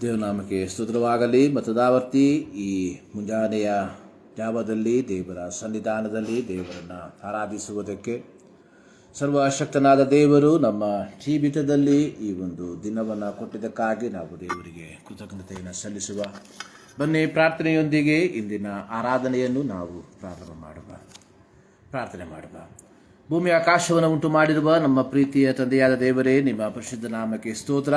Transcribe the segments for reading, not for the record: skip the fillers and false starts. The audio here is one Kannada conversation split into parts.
ದೇವನಾಮಕ್ಕೆ ಸ್ತೋತ್ರವಾಗಲಿ. ಮತದಾವರ್ತಿ ಈ ಮುಂಜಾನೆಯ ಜಾವದಲ್ಲಿ ದೇವರ ಸನ್ನಿಧಾನದಲ್ಲಿ ದೇವರನ್ನು ಆರಾಧಿಸುವುದಕ್ಕೆ ಸರ್ವಶಕ್ತನಾದ ದೇವರು ನಮ್ಮ ಜೀವಿತದಲ್ಲಿ ಈ ಒಂದು ದಿನವನ್ನು ಕೊಟ್ಟಿದ್ದಕ್ಕಾಗಿ ನಾವು ದೇವರಿಗೆ ಕೃತಜ್ಞತೆಯನ್ನು ಸಲ್ಲಿಸುವ. ಬನ್ನಿ ಪ್ರಾರ್ಥನೆಯೊಂದಿಗೆ ಇಂದಿನ ಆರಾಧನೆಯನ್ನು ನಾವು ಪ್ರಾರ್ಥನೆ ಮಾಡುವ. ಭೂಮಿ ಆಕಾಶವನ್ನು ಉಂಟು ಮಾಡಿರುವ ನಮ್ಮ ಪ್ರೀತಿಯ ತಂದೆಯಾದ ದೇವರೇ, ನಿಮ್ಮ ಪರಿಶುದ್ಧ ನಾಮಕ್ಕೆ ಸ್ತೋತ್ರ.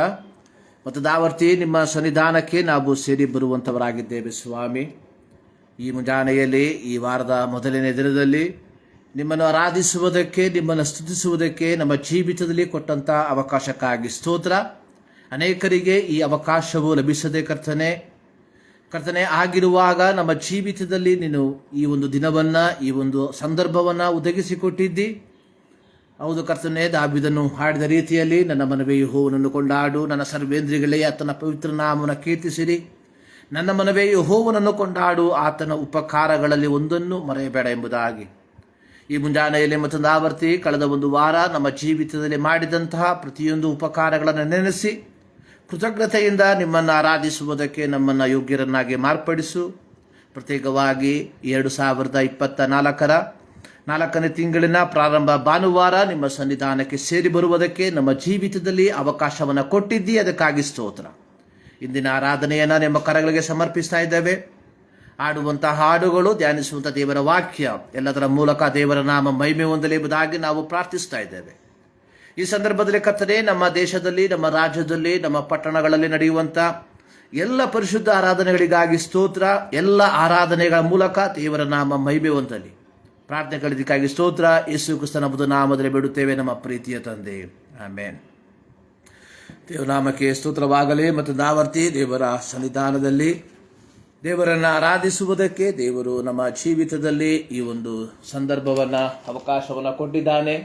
ಮತದಾವರ್ತಿ ನಿಮ್ಮ ಸನ್ನಿಧಾನಕ್ಕೆ ನಾವು ಸೇರಿ ಬರುವಂಥವರಾಗಿದ್ದೇವೆ ಸ್ವಾಮಿ. ಈ ಮುಂಜಾನೆಯಲ್ಲಿ ಈ ವಾರದ ಮೊದಲನೇ ದಿನದಲ್ಲಿ ನಿಮ್ಮನ್ನು ಆರಾಧಿಸುವುದಕ್ಕೆ, ನಿಮ್ಮನ್ನು ಸ್ತುತಿಸುವುದಕ್ಕೆ ನಮ್ಮ ಜೀವಿತದಲ್ಲಿ ಕೊಟ್ಟಂಥ ಅವಕಾಶಕ್ಕಾಗಿ ಸ್ತೋತ್ರ. ಅನೇಕರಿಗೆ ಈ ಅವಕಾಶವು ಲಭಿಸದೆ ಕರ್ತನೆ ಆಗಿರುವಾಗ ನಮ್ಮ ಜೀವಿತದಲ್ಲಿ ನೀನು ಈ ಒಂದು ದಿನವನ್ನು, ಈ ಒಂದು ಸಂದರ್ಭವನ್ನು ಒದಗಿಸಿಕೊಟ್ಟಿದ್ದಿ. ಹೌದು ಕರ್ತನೆ, ದಾವೀದನು ಹಾಡಿದ ರೀತಿಯಲ್ಲಿ ನನ್ನ ಮನವೇ ಯೆಹೋವನನ್ನು ಕೊಂಡಾಡು, ನನ್ನ ಸರ್ವೇಂದ್ರಿಗಳೇ ಆತನ ಪವಿತ್ರ ನಾಮವನ್ನು ಕೀರ್ತಿಸಿರಿ. ನನ್ನ ಮನವೇ ಯೆಹೋವನನ್ನು ಕೊಂಡಾಡು, ಆತನ ಉಪಕಾರಗಳಲ್ಲಿ ಒಂದನ್ನು ಮರೆಯಬೇಡ ಎಂಬುದಾಗಿ ಈ ಮುಂಜಾನೆಯಲ್ಲಿ ಮತದಾವರ್ತಿ ಕಳೆದ ಒಂದು ವಾರ ನಮ್ಮ ಜೀವಿತದಲ್ಲಿ ಮಾಡಿದಂತಹ ಪ್ರತಿಯೊಂದು ಉಪಕಾರಗಳನ್ನು ನೆನೆಸಿ ಕೃತಜ್ಞತೆಯಿಂದ ನಿಮ್ಮನ್ನು ಆರಾಧಿಸುವುದಕ್ಕೆ ನಮ್ಮನ್ನು ಯೋಗ್ಯರನ್ನಾಗಿ ಮಾರ್ಪಡಿಸು. ಪ್ರತ್ಯೇಕವಾಗಿ 2024 4ನೇ ತಿಂಗಳಿನ ಪ್ರಾರಂಭ ಭಾನುವಾರ ನಿಮ್ಮ ಸನ್ನಿಧಾನಕ್ಕೆ ಸೇರಿ ಬರುವುದಕ್ಕೆ ನಮ್ಮ ಜೀವಿತದಲ್ಲಿ ಅವಕಾಶವನ್ನು ಕೊಟ್ಟಿದ್ದಿ, ಅದಕ್ಕಾಗಿ ಸ್ತೋತ್ರ. ಇಂದಿನ ಆರಾಧನೆಯನ್ನು ನಿಮ್ಮ ಕರಗಳಿಗೆ ಸಮರ್ಪಿಸ್ತಾ ಇದ್ದೇವೆ. ಆಡುವಂಥ ಹಾಡುಗಳು, ಧ್ಯಾನಿಸುವಂಥ ದೇವರ ವಾಕ್ಯ, ಎಲ್ಲದರ ಮೂಲಕ ದೇವರ ನಾಮ ಮಹಿಮೆ ಹೊಂದಲಿ ಎಂಬುದಾಗಿ ನಾವು ಪ್ರಾರ್ಥಿಸ್ತಾ ಇದ್ದೇವೆ. ಈ ಸಂದರ್ಭದಲ್ಲಿ ಕರ್ತನೆ, ನಮ್ಮ ದೇಶದಲ್ಲಿ, ನಮ್ಮ ರಾಜ್ಯದಲ್ಲಿ, ನಮ್ಮ ಪಟ್ಟಣಗಳಲ್ಲಿ ನಡೆಯುವಂಥ ಎಲ್ಲ ಪರಿಶುದ್ಧ ಆರಾಧನೆಗಳಿಗಾಗಿ ಸ್ತೋತ್ರ. ಎಲ್ಲ ಆರಾಧನೆಗಳ ಮೂಲಕ ದೇವರ ನಾಮ ಮಹಿಮೆ ಹೊಂದಲಿ. ಪ್ರಾರ್ಥನೆಗಳಿಗಾಗಿ ಸ್ತೋತ್ರ. ಯೇಸು ಕ್ರಿಸ್ತನ ಬುಧ ನಾಮದಲ್ಲಿ ಬಿಡುತ್ತೇವೆ ನಮ್ಮ ಪ್ರೀತಿಯ ತಂದೆ, ಆಮೇನ್. ದೇವನಾಮಕ್ಕೆ ಸ್ತೋತ್ರವಾಗಲಿ. ಮತ್ತು ದಾವರ್ತಿ ದೇವರ ಸನ್ನಿಧಾನದಲ್ಲಿ ದೇವರನ್ನು ಆರಾಧಿಸುವುದಕ್ಕೆ ದೇವರು ನಮ್ಮ ಜೀವಿತದಲ್ಲಿ ಈ ಒಂದು ಸಂದರ್ಭವನ್ನು, ಅವಕಾಶವನ್ನು ಕೊಟ್ಟಿದ್ದಾನೆ.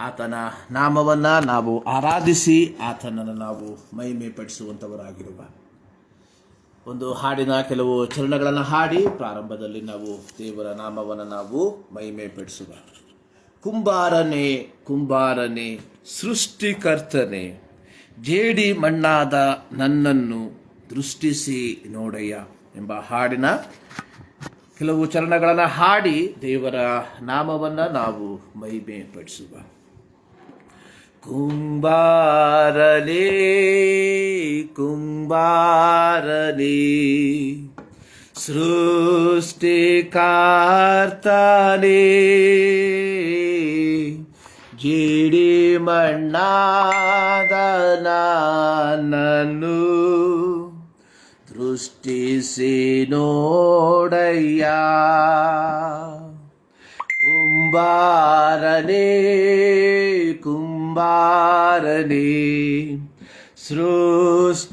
ಆತನ ನಾಮವನ್ನು ನಾವು ಆರಾಧಿಸಿ ಆತನನ್ನು ನಾವು ಮಹಿಮೆ ಪಡಿಸುವಂಥವರಾಗಿರುವ ಒಂದು ಹಾಡಿನ ಕೆಲವು ಚರಣಗಳನ್ನು ಹಾಡಿ ಪ್ರಾರಂಭದಲ್ಲಿ ನಾವು ದೇವರ ನಾಮವನ್ನು ನಾವು ಮಹಿಮೆ ಪಡಿಸುವ. ಕುಂಬಾರನೇ ಕುಂಬಾರನೇ ಸೃಷ್ಟಿಕರ್ತನೆ, ಜೇಡಿ ಮಣ್ಣಾದ ನನ್ನನ್ನು ದೃಷ್ಟಿಸಿ ನೋಡಯ್ಯ ಎಂಬ ಹಾಡಿನ ಕೆಲವು ಚರಣಗಳನ್ನು ಹಾಡಿ ದೇವರ ನಾಮವನ್ನು ನಾವು ಮಹಿಮೆ ಪಡಿಸುವ. ಕುಂಬಾರನೇ ಕುಂಬಾರನೇ ಸೃಷ್ಟಿಕರ್ತನೇ, ಜೇಡಿ ಮಣ್ಣಾದ ನನ್ನನ್ನು ದೃಷ್ಟಿಸಿ ನೋಡಯ್ಯ. ಕುಂಬಾರನೇ ಕುಂಬಾರನೇ ಸೃಷ್ಟಿಕರ್ತನೇ,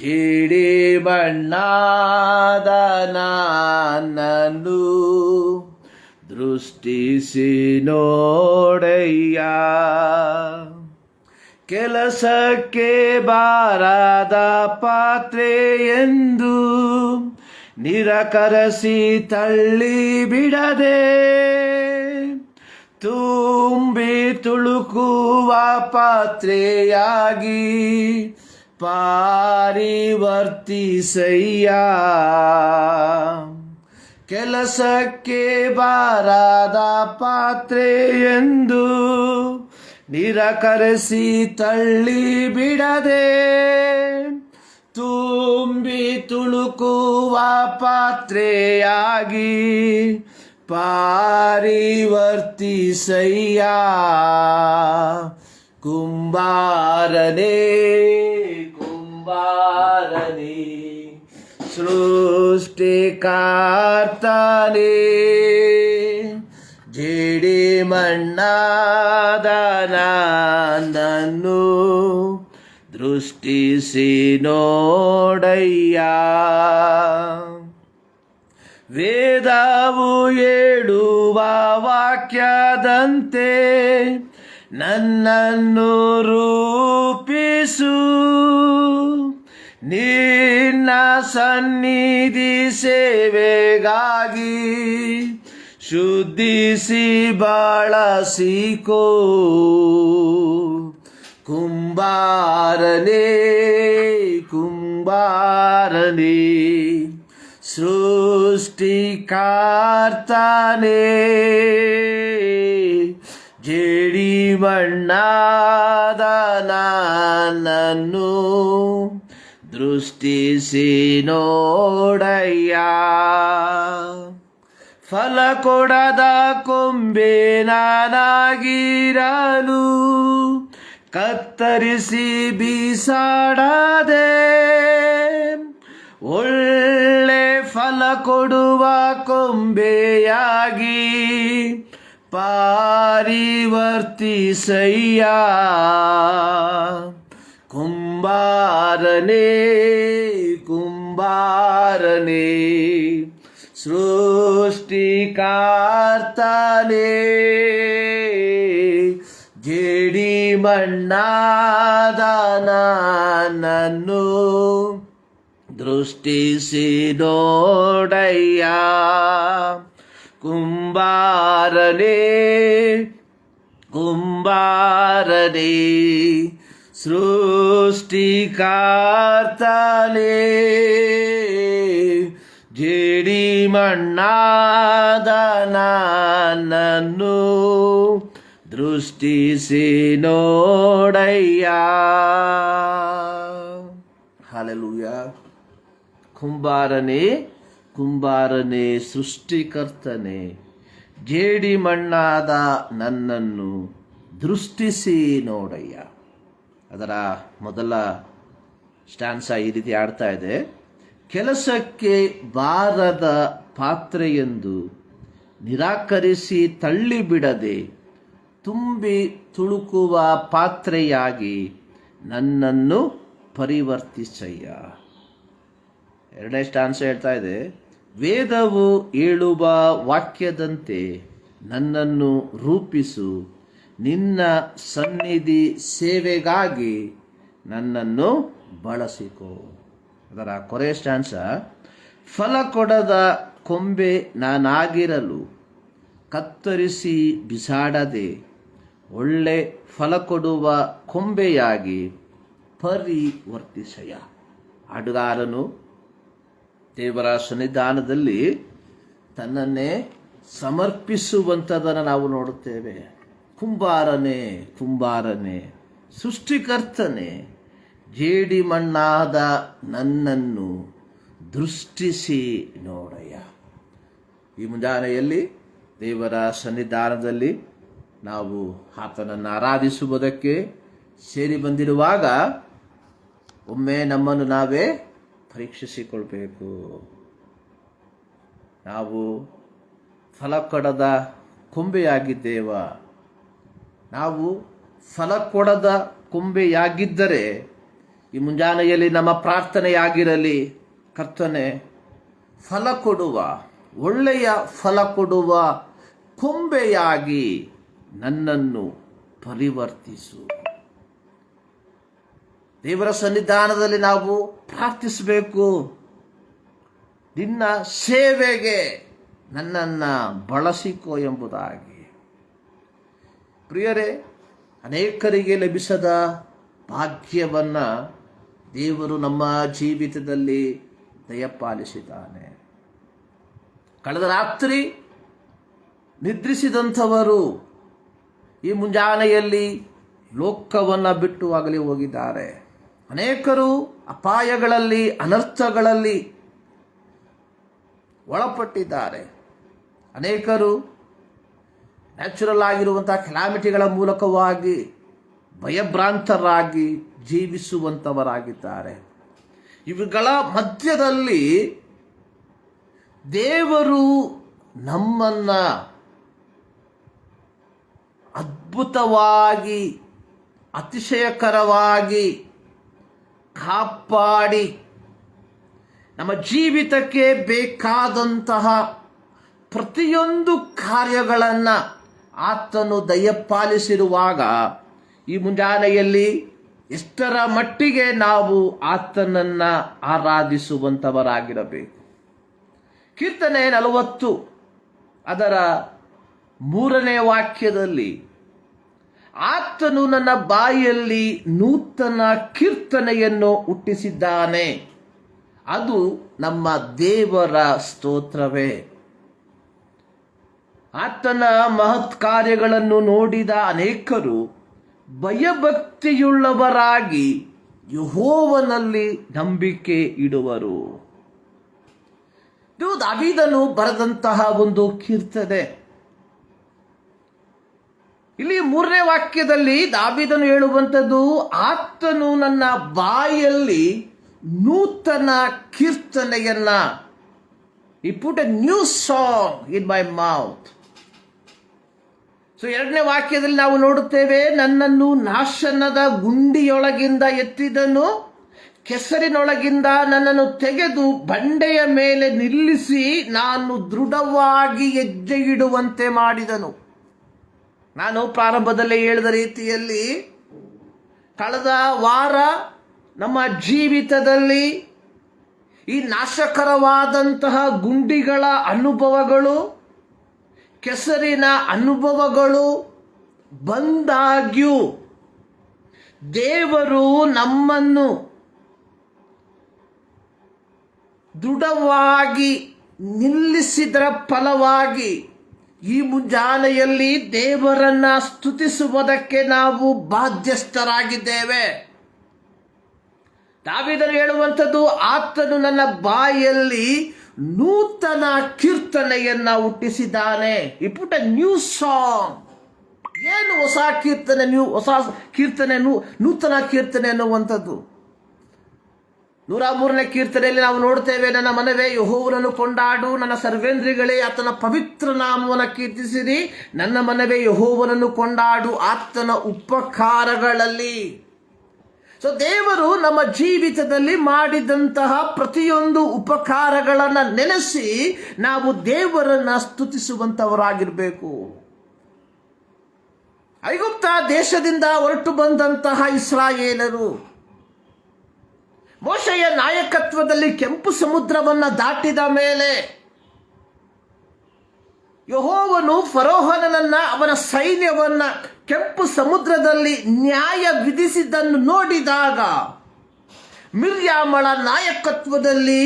ಜೇಡಿ ಬಣ್ಣದ ನನ್ನನ್ನು ದೃಷ್ಟಿಸಿ ನೋಡಯ್ಯ. ಕೆಲಸಕ್ಕೆ ಬಾರದ ಪಾತ್ರೆ ಎಂದು ನಿರಾಕರಿಸಿ ತಳ್ಳಿ ಬಿಡದೆ, ತುಂಬಿ ತುಳುಕುವ ಪಾತ್ರೆಯಾಗಿ ಪಾರಿವರ್ತಿಸಯ್ಯ. ಕೆಲಸಕ್ಕೆ ಬಾರದ ಪಾತ್ರೆ ಎಂದು ನಿರಾಕರಿಸಿ ತಳ್ಳಿ ಬಿಡದೆ, ತುಂಬಿ ತುಳುಕುವ ಪಾತ್ರೆಯಾಗಿ ಪಾರಿವರ್ತಿಸಯ್ಯ. ಕುಂಬಾರನೇ ಕುಂಬಾರನೇ ಸೃಷ್ಟಿಕರ್ತನೇ, ಜೇಡಿ ಮಣ್ಣಾದ ನನ್ನನ್ನು ದೃಷ್ಟಿಸಿ ನೋಡಯ್ಯ. ವೇದವು ಹೇಳುವ ವಾಕ್ಯದಂತೆ ನನ್ನನ್ನು ರೂಪಿಸು, ನಿನ್ನ ಸನ್ನಿಧಿ ಸೇವೆಗಾಗಿ ಶುದ್ಧಿಸಿ ಬಳಸಿಕೋ. ಕುಂಬಾರನೇ ಸೃಷ್ಟಿಕರ್ತನೇ ಜೇಡಿ ಮಣ್ಣಾದ ನನ್ನನ್ನು ದೃಷ್ಟಿಸಿ ನೋಡಯ್ಯ. ಫಲ ಕೊಡದ ಕೊಂಬೆ ನಾನಾಗಿರಲು ಕತ್ತರಿಸಿ ಬೀಸಾಡದೆ ಒಳ್ಳೆ ಫಲ ಕೊಡುವ ಕೊಂಬೆಯಾಗಿ ಪಾರಿವರ್ತಿಸಯ್ಯ. ಕುಂಬಾರನೇ ಕುಂಬಾರನೇ ಸೃಷ್ಟಿಕರ್ತನೇ ಜೇಡಿ ಮಣ್ಣಾದ ನನ್ನನ್ನು ದೃಷ್ಟಿಸಿ ನೋಡಯ್ಯ. ಕುಂಬಾರನೇ ಕುಂಬಾರನೇ ಸೃಷ್ಟಿಕರ್ತನೇ ಜೇಡಿ ಮಣ್ಣಾದ ನನ್ನನ್ನು ದೃಷ್ಟಿಸಿ ನೋಡಯ್ಯ. ಹಲ್ಲೆಲೂಯಾ. ಕುಂಬಾರನೇ ಕುಂಬಾರನೇ ಸೃಷ್ಟಿಕರ್ತನೇ ಜೇಡಿ ಮಣ್ಣಾದ ನನ್ನನ್ನು ದೃಷ್ಟಿಸಿ ನೋಡಯ್ಯ. ಅದರ ಮೊದಲ ಸ್ಟ್ಯಾನ್ಸ ಈ ರೀತಿ ಆಡ್ತಾ ಇದೆ. ಕೆಲಸಕ್ಕೆ ಬಾರದ ಪಾತ್ರೆಯೆಂದು ನಿರಾಕರಿಸಿ ತಳ್ಳಿಬಿಡದೆ ತುಂಬಿ ತುಳುಕುವ ಪಾತ್ರೆಯಾಗಿ ನನ್ನನ್ನು ಪರಿವರ್ತಿಸಯ್ಯ. ಎರಡನೇ ಸ್ಟ್ಯಾನ್ಸ ಹೇಳ್ತಾ ಇದೆ, ವೇದವು ಹೇಳುವ ವಾಕ್ಯದಂತೆ ನನ್ನನ್ನು ರೂಪಿಸು, ನಿನ್ನ ಸನ್ನಿಧಿ ಸೇವೆಗಾಗಿ ನನ್ನನ್ನು ಬಳಸಿಕೋ. ಅದರ ಕೊನೆ ಸ್ಟ್ಯಾನ್ಸ, ಫಲ ಕೊಡದ ಕೊಂಬೆ ನಾನಾಗಿರಲು ಕತ್ತರಿಸಿ ಬಿಸಾಡದೆ ಒಳ್ಳೆ ಫಲ ಕೊಡುವ ಕೊಂಬೆಯಾಗಿ ಪರಿವರ್ತಿಸಯ್ಯ. ಹಾಡುಗಾರನು ದೇವರ ಸನ್ನಿಧಾನದಲ್ಲಿ ತನ್ನನ್ನೇ ಸಮರ್ಪಿಸುವಂಥದ್ದನ್ನು ನಾವು ನೋಡುತ್ತೇವೆ. ಕುಂಬಾರನೇ ಕುಂಬಾರನೇ ಸೃಷ್ಟಿಕರ್ತನೇ ಜೇಡಿ ಮಣ್ಣಾದ ನನ್ನನ್ನು ದೃಷ್ಟಿಸಿ ನೋಡಯ್ಯ. ಈ ಮುಂಜಾನೆಯಲ್ಲಿ ದೇವರ ಸನ್ನಿಧಾನದಲ್ಲಿ ನಾವು ಆತನನ್ನು ಆರಾಧಿಸುವುದಕ್ಕೆ ಸೇರಿ ಬಂದಿರುವಾಗ ಒಮ್ಮೆ ನಮ್ಮನ್ನು ನಾವೇ ಪರೀಕ್ಷಿಸಿಕೊಳ್ಬೇಕು. ನಾವು ಫಲ ಕೊಡದ ಕೊಂಬೆಯಾಗಿದ್ದೇವ? ನಾವು ಫಲ ಕೊಡದ ಕೊಂಬೆಯಾಗಿದ್ದರೆ ಈ ಮುಂಜಾನೆಯಲ್ಲಿ ನಮ್ಮ ಪ್ರಾರ್ಥನೆಯಾಗಿರಲಿ, ಕರ್ತನೆ ಫಲ ಕೊಡುವ, ಒಳ್ಳೆಯ ಫಲ ಕೊಡುವ ಕೊಂಬೆಯಾಗಿ ನನ್ನನ್ನು ಪರಿವರ್ತಿಸು. ದೇವರ ಸನ್ನಿಧಾನದಲ್ಲಿ ನಾವು ಪ್ರಾರ್ಥಿಸಬೇಕು, ನಿನ್ನ ಸೇವೆಗೆ ನನ್ನನ್ನು ಬಳಸಿಕೋ ಎಂಬುದಾಗಿ. ಪ್ರಿಯರೇ, ಅನೇಕರಿಗೆ ಲಭಿಸದ ಭಾಗ್ಯವನ್ನು ದೇವರು ನಮ್ಮ ಜೀವಿತದಲ್ಲಿ ದಯಪಾಲಿಸಿದ್ದಾನೆ. ಕಳೆದ ರಾತ್ರಿ ನಿದ್ರಿಸಿದಂಥವರು ಈ ಮುಂಜಾನೆಯಲ್ಲಿ ಲೋಕವನ್ನು ಬಿಟ್ಟು ಆಗಲಿ ಹೋಗಿದ್ದಾರೆ. ಅನೇಕರು ಅಪಾಯಗಳಲ್ಲಿ, ಅನರ್ಥಗಳಲ್ಲಿ ಒಳಪಟ್ಟಿದ್ದಾರೆ. ಅನೇಕರು ನ್ಯಾಚುರಲ್ ಆಗಿರುವಂಥ ಕೆಲಾಮಿಟಿಗಳ ಮೂಲಕವಾಗಿ ಭಯಭ್ರಾಂತರಾಗಿ ಜೀವಿಸುವಂಥವರಾಗಿದ್ದಾರೆ. ಇವುಗಳ ಮಧ್ಯದಲ್ಲಿ ದೇವರು ನಮ್ಮನ್ನು ಅದ್ಭುತವಾಗಿ, ಅತಿಶಯಕರವಾಗಿ ಕಾಪಾಡಿ ನಮ್ಮ ಜೀವಿತಕ್ಕೆ ಬೇಕಾದಂತಹ ಪ್ರತಿಯೊಂದು ಕಾರ್ಯಗಳನ್ನು ಆತನು ದಯಪಾಲಿಸಿರುವಾಗ ಈ ಮುಂಜಾನೆಯಲ್ಲಿ ಎಷ್ಟರ ಮಟ್ಟಿಗೆ ನಾವು ಆತನನ್ನು ಆರಾಧಿಸುವಂಥವರಾಗಿರಬೇಕು. ಕೀರ್ತನೆ 40 ಅದರ 3ನೇ ವಾಕ್ಯದಲ್ಲಿ ಆತನು ನನ್ನ ಬಾಯಲ್ಲಿ ನೂತನ ಕೀರ್ತನೆಯನ್ನು ಹುಟ್ಟಿಸಿದ್ದಾನೆ. ಅದು ನಮ್ಮ ದೇವರ ಸ್ತೋತ್ರವೇ. ಆತನ ಮಹತ್ ಕಾರ್ಯಗಳನ್ನು ನೋಡಿದ ಅನೇಕರು ಭಯಭಕ್ತಿಯುಳ್ಳವರಾಗಿ ಯೆಹೋವನಲ್ಲಿ ನಂಬಿಕೆ ಇಡುವರು. ಇದು ದಾವೀದನು ಬರೆದಂತಹ ಒಂದು ಕೀರ್ತನೆ. ಇಲ್ಲಿ 3ನೇ ವಾಕ್ಯದಲ್ಲಿ ದಾವೀದನು ಹೇಳುವಂಥದ್ದು, ಆತನು ನನ್ನ ಬಾಯಲ್ಲಿ ನೂತನ ಕೀರ್ತನೆಯನ್ನ, he put a new song in my mouth. So 2ನೇ ವಾಕ್ಯದಲ್ಲಿ ನಾವು ನೋಡುತ್ತೇವೆ, ನನ್ನನ್ನು ನಾಶನದ ಗುಂಡಿಯೊಳಗಿಂದ ಎತ್ತಿದನು, ಕೆಸರಿನೊಳಗಿಂದ ನನ್ನನ್ನು ತೆಗೆದು ಬಂಡೆಯ ಮೇಲೆ ನಿಲ್ಲಿಸಿ ನಾನು ದೃಢವಾಗಿ ಹೆಜ್ಜೆ ಇಡುವಂತೆ ಮಾಡಿದನು. ನಾನು ಪ್ರಾರಂಭದಲ್ಲೇ ಹೇಳಿದ ರೀತಿಯಲ್ಲಿ ಕಳೆದ ವಾರ ನಮ್ಮ ಜೀವಿತದಲ್ಲಿ ಈ ನಾಶಕರವಾದಂತಹ ಗುಂಡಿಗಳ ಅನುಭವಗಳು, ಕೆಸರಿನ ಅನುಭವಗಳು ಬಂದಾಗ್ಯೂ ದೇವರು ನಮ್ಮನ್ನು ದೃಢವಾಗಿ ನಿಲ್ಲಿಸಿದರ ಫಲವಾಗಿ ಈ ಮುಂಜಾನೆಯಲ್ಲಿ ದೇವರನ್ನ ಸ್ತುತಿಸುವುದಕ್ಕೆ ನಾವು ಬಾಧ್ಯಸ್ಥರಾಗಿದ್ದೇವೆ. ದಾವೀದನು ಹೇಳುವಂಥದ್ದು, ಆತನು ನನ್ನ ಬಾಯಲ್ಲಿ ನೂತನ ಕೀರ್ತನೆಯನ್ನ ಹುಟ್ಟಿಸಿದ್ದಾನೆ. ಈ ಪುಟ ನ್ಯೂ ಸಾಂಗ್. ಏನು ಹೊಸ ಕೀರ್ತನೆ? ಹೊಸ ಕೀರ್ತನೆ, ನೂತನ ಕೀರ್ತನೆ ಅನ್ನುವಂಥದ್ದು 103ನೇ ಕೀರ್ತನೆಯಲ್ಲಿ ನಾವು ನೋಡ್ತೇವೆ, ನನ್ನ ಮನವೇ ಯೆಹೋವನನ್ನು ಕೊಂಡಾಡು, ನನ್ನ ಸರ್ವೇಂದ್ರಿಗಳೇ ಆತನ ಪವಿತ್ರ ನಾಮವನ್ನು ಕೀರ್ತಿಸಿರಿ. ನನ್ನ ಮನವೇ ಯೆಹೋವನನ್ನು ಕೊಂಡಾಡು ಆತನ ಉಪಕಾರಗಳಲ್ಲಿ. ಸೊ ದೇವರು ನಮ್ಮ ಜೀವಿತದಲ್ಲಿ ಮಾಡಿದಂತಹ ಪ್ರತಿಯೊಂದು ಉಪಕಾರಗಳನ್ನು ನೆನೆಸಿ ನಾವು ದೇವರನ್ನ ಸ್ತುತಿಸುವಂತವರಾಗಿರಬೇಕು. ಐಗುಪ್ತ ದೇಶದಿಂದ ಹೊರಟು ಬಂದಂತಹ ಇಸ್ರಾಯೇಲರು ಮೋಶೆಯ ನಾಯಕತ್ವದಲ್ಲಿ ಕೆಂಪು ಸಮುದ್ರವನ್ನ ದಾಟಿದ ಮೇಲೆ ಯೆಹೋವನು ಫರೋಹನನ್ನ, ಅವನ ಸೈನ್ಯವನ್ನ ಕೆಂಪು ಸಮುದ್ರದಲ್ಲಿ ನ್ಯಾಯ ವಿಧಿಸಿದ್ದನ್ನು ನೋಡಿದಾಗ ಮಿರ್ಯಾಮಳ ನಾಯಕತ್ವದಲ್ಲಿ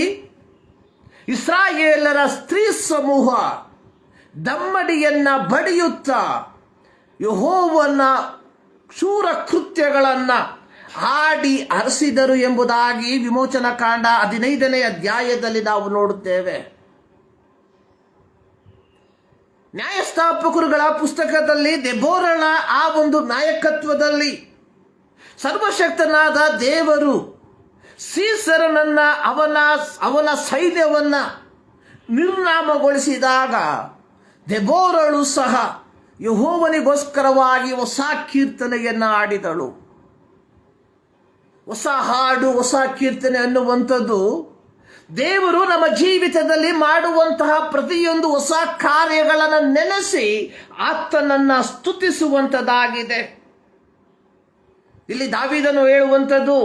ಇಸ್ರಾಯೇಲರ ಸ್ತ್ರೀ ಸಮೂಹ ದಮ್ಮಡಿಯನ್ನ ಬಡಿಯುತ್ತಾ ಯೆಹೋವನ ಶೂರ ಕೃತ್ಯಗಳನ್ನ ಹಾಡಿ ಹರಿಸಿದರು ಎಂಬುದಾಗಿ ವಿಮೋಚನಾ ಕಾಂಡ 15ನೇ ಅಧ್ಯಾಯದಲ್ಲಿ ನಾವು ನೋಡುತ್ತೇವೆ. ನ್ಯಾಯಸ್ಥಾಪಕರುಗಳ ಪುಸ್ತಕದಲ್ಲಿ ದೆಬೋರಳ ಆ ಒಂದು ನಾಯಕತ್ವದಲ್ಲಿ ಸರ್ವಶಕ್ತನಾದ ದೇವರು ಸೀಸರನನ್ನ, ಅವನ ಸೈನ್ಯವನ್ನ ನಿರ್ನಾಮಗೊಳಿಸಿದಾಗ ದೆಬೋರಳು ಸಹ ಯೆಹೋವನಿಗೋಸ್ಕರವಾಗಿ ಹೊಸ ಕೀರ್ತನೆಯನ್ನ ಹಾಡಿದಳು. ಹೊಸ ಹಾಡು, ಹೊಸ ಕೀರ್ತನೆ ಅನ್ನುವಂಥದ್ದು ದೇವರು ನಮ್ಮ ಜೀವಿತದಲ್ಲಿ ಮಾಡುವಂತಹ ಪ್ರತಿಯೊಂದು ಹೊಸ ಕಾರ್ಯಗಳನ್ನು ನೆನೆಸಿ ಆತನನ್ನ ಸ್ತುತಿಸುವಂಥದ್ದಾಗಿದೆ. ಇಲ್ಲಿ ದಾವೀದನು ಹೇಳುವಂಥದ್ದು,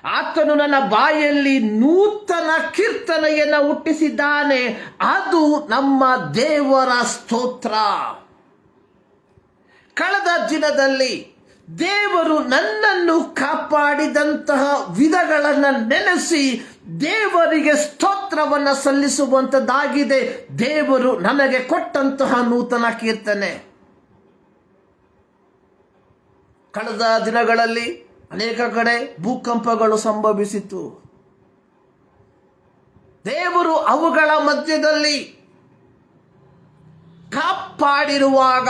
ಆತನು ನನ್ನ ಬಾಯಲ್ಲಿ ನೂತನ ಕೀರ್ತನೆಯನ್ನ ಹುಟ್ಟಿಸಿದ್ದಾನೆ, ಅದು ನಮ್ಮ ದೇವರ ಸ್ತೋತ್ರ. ಕಳೆದ ದಿನದಲ್ಲಿ ದೇವರು ನನ್ನನ್ನು ಕಾಪಾಡಿದಂತಹ ವಿಧಗಳನ್ನು ನೆನೆಸಿ ದೇವರಿಗೆ ಸ್ತೋತ್ರವನ್ನು ಸಲ್ಲಿಸುವಂಥದ್ದಾಗಿದೆ ದೇವರು ನನಗೆ ಕೊಟ್ಟಂತಹ ನೂತನ ಕೀರ್ತನೆ. ಕಳೆದ ದಿನಗಳಲ್ಲಿ ಅನೇಕ ಕಡೆ ಭೂಕಂಪಗಳು ಸಂಭವಿಸಿತು. ದೇವರು ಅವುಗಳ ಮಧ್ಯದಲ್ಲಿ ಕಾಪಾಡಿರುವಾಗ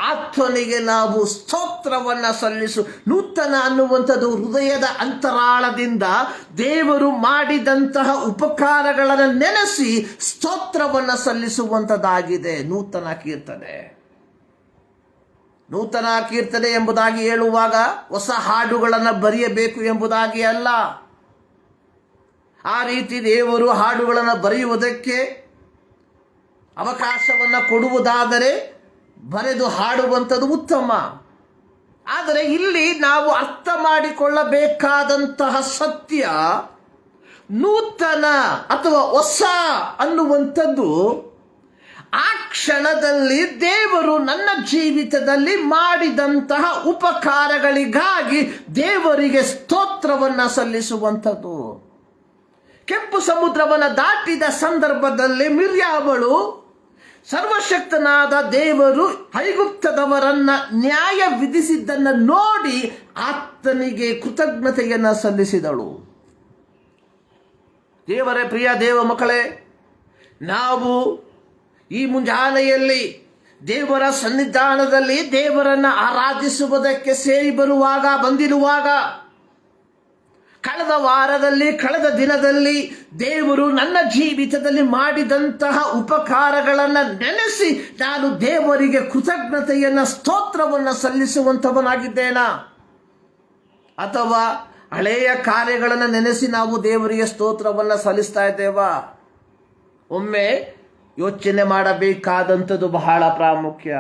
ಆತನಿಗೆ ನಾವು ಸ್ತೋತ್ರವನ್ನ ನೂತನ ಅನ್ನುವಂಥದ್ದು ಹೃದಯದ ಅಂತರಾಳದಿಂದ ದೇವರು ಮಾಡಿದಂತಹ ಉಪಕಾರಗಳನ್ನು ನೆನೆಸಿ ಸ್ತೋತ್ರವನ್ನ ಸಲ್ಲಿಸುವಂಥದ್ದಾಗಿದೆ ನೂತನ ಕೀರ್ತನೆ. ನೂತನ ಕೀರ್ತನೆ ಎಂಬುದಾಗಿ ಹೇಳುವಾಗ ಹೊಸ ಹಾಡುಗಳನ್ನು ಬರೆಯಬೇಕು ಎಂಬುದಾಗಿ ಅಲ್ಲ. ಆ ರೀತಿ ದೇವರು ಹಾಡುಗಳನ್ನು ಬರೆಯುವುದಕ್ಕೆ ಅವಕಾಶವನ್ನು ಕೊಡುವುದಾದರೆ ಬರೆದು ಹಾಡುವಂಥದ್ದು ಉತ್ತಮ. ಆದರೆ ಇಲ್ಲಿ ನಾವು ಅರ್ಥ ಮಾಡಿಕೊಳ್ಳಬೇಕಾದಂತಹ ಸತ್ಯ, ನೂತನ ಅಥವಾ ಹೊಸ ಅನ್ನುವಂಥದ್ದು ಆ ಕ್ಷಣದಲ್ಲಿ ದೇವರು ನನ್ನ ಜೀವಿತದಲ್ಲಿ ಮಾಡಿದಂತಹ ಉಪಕಾರಗಳಿಗಾಗಿ ದೇವರಿಗೆ ಸ್ತೋತ್ರವನ್ನು ಸಲ್ಲಿಸುವಂಥದ್ದು. ಕೆಂಪು ಸಮುದ್ರವನ್ನು ದಾಟಿದ ಸಂದರ್ಭದಲ್ಲಿ ಮಿರ್ಯಾಮಳು ಸರ್ವಶಕ್ತನಾದ ದೇವರು ಐಗುಪ್ತದವರನ್ನ ನ್ಯಾಯ ವಿಧಿಸಿದ್ದನ್ನು ನೋಡಿ ಆತನಿಗೆ ಕೃತಜ್ಞತೆಯನ್ನು ಸಲ್ಲಿಸಿದಳು. ದೇವರೇ, ಪ್ರಿಯ ದೇವ ಮಕ್ಕಳೇ, ನಾವು ಈ ಮುಂಜಾನೆಯಲ್ಲಿ ದೇವರ ಸನ್ನಿಧಾನದಲ್ಲಿ ದೇವರನ್ನು ಆರಾಧಿಸುವುದಕ್ಕೆ ಸೇರಿ ಬಂದಿರುವಾಗ ಕಳೆದ ದಿನದಲ್ಲಿ ದೇವರು ನನ್ನ ಜೀವಿತದಲ್ಲಿ ಮಾಡಿದಂತಹ ಉಪಕಾರಗಳನ್ನು ನೆನೆಸಿ ನಾನು ದೇವರಿಗೆ ಕೃತಜ್ಞತೆಯನ್ನು ಸ್ತೋತ್ರವನ್ನು ಸಲ್ಲಿಸುವಂಥವನಾಗಿದ್ದೇನಾ? ಅಥವಾ ಹಳೆಯ ಕಾರ್ಯಗಳನ್ನು ನೆನೆಸಿ ನಾವು ದೇವರಿಗೆ ಸ್ತೋತ್ರವನ್ನು ಸಲ್ಲಿಸ್ತಾ ಇದ್ದೇವಾ? ಒಮ್ಮೆ ಯೋಚನೆ ಮಾಡಬೇಕಾದಂಥದ್ದು ಬಹಳ ಪ್ರಾಮುಖ್ಯ.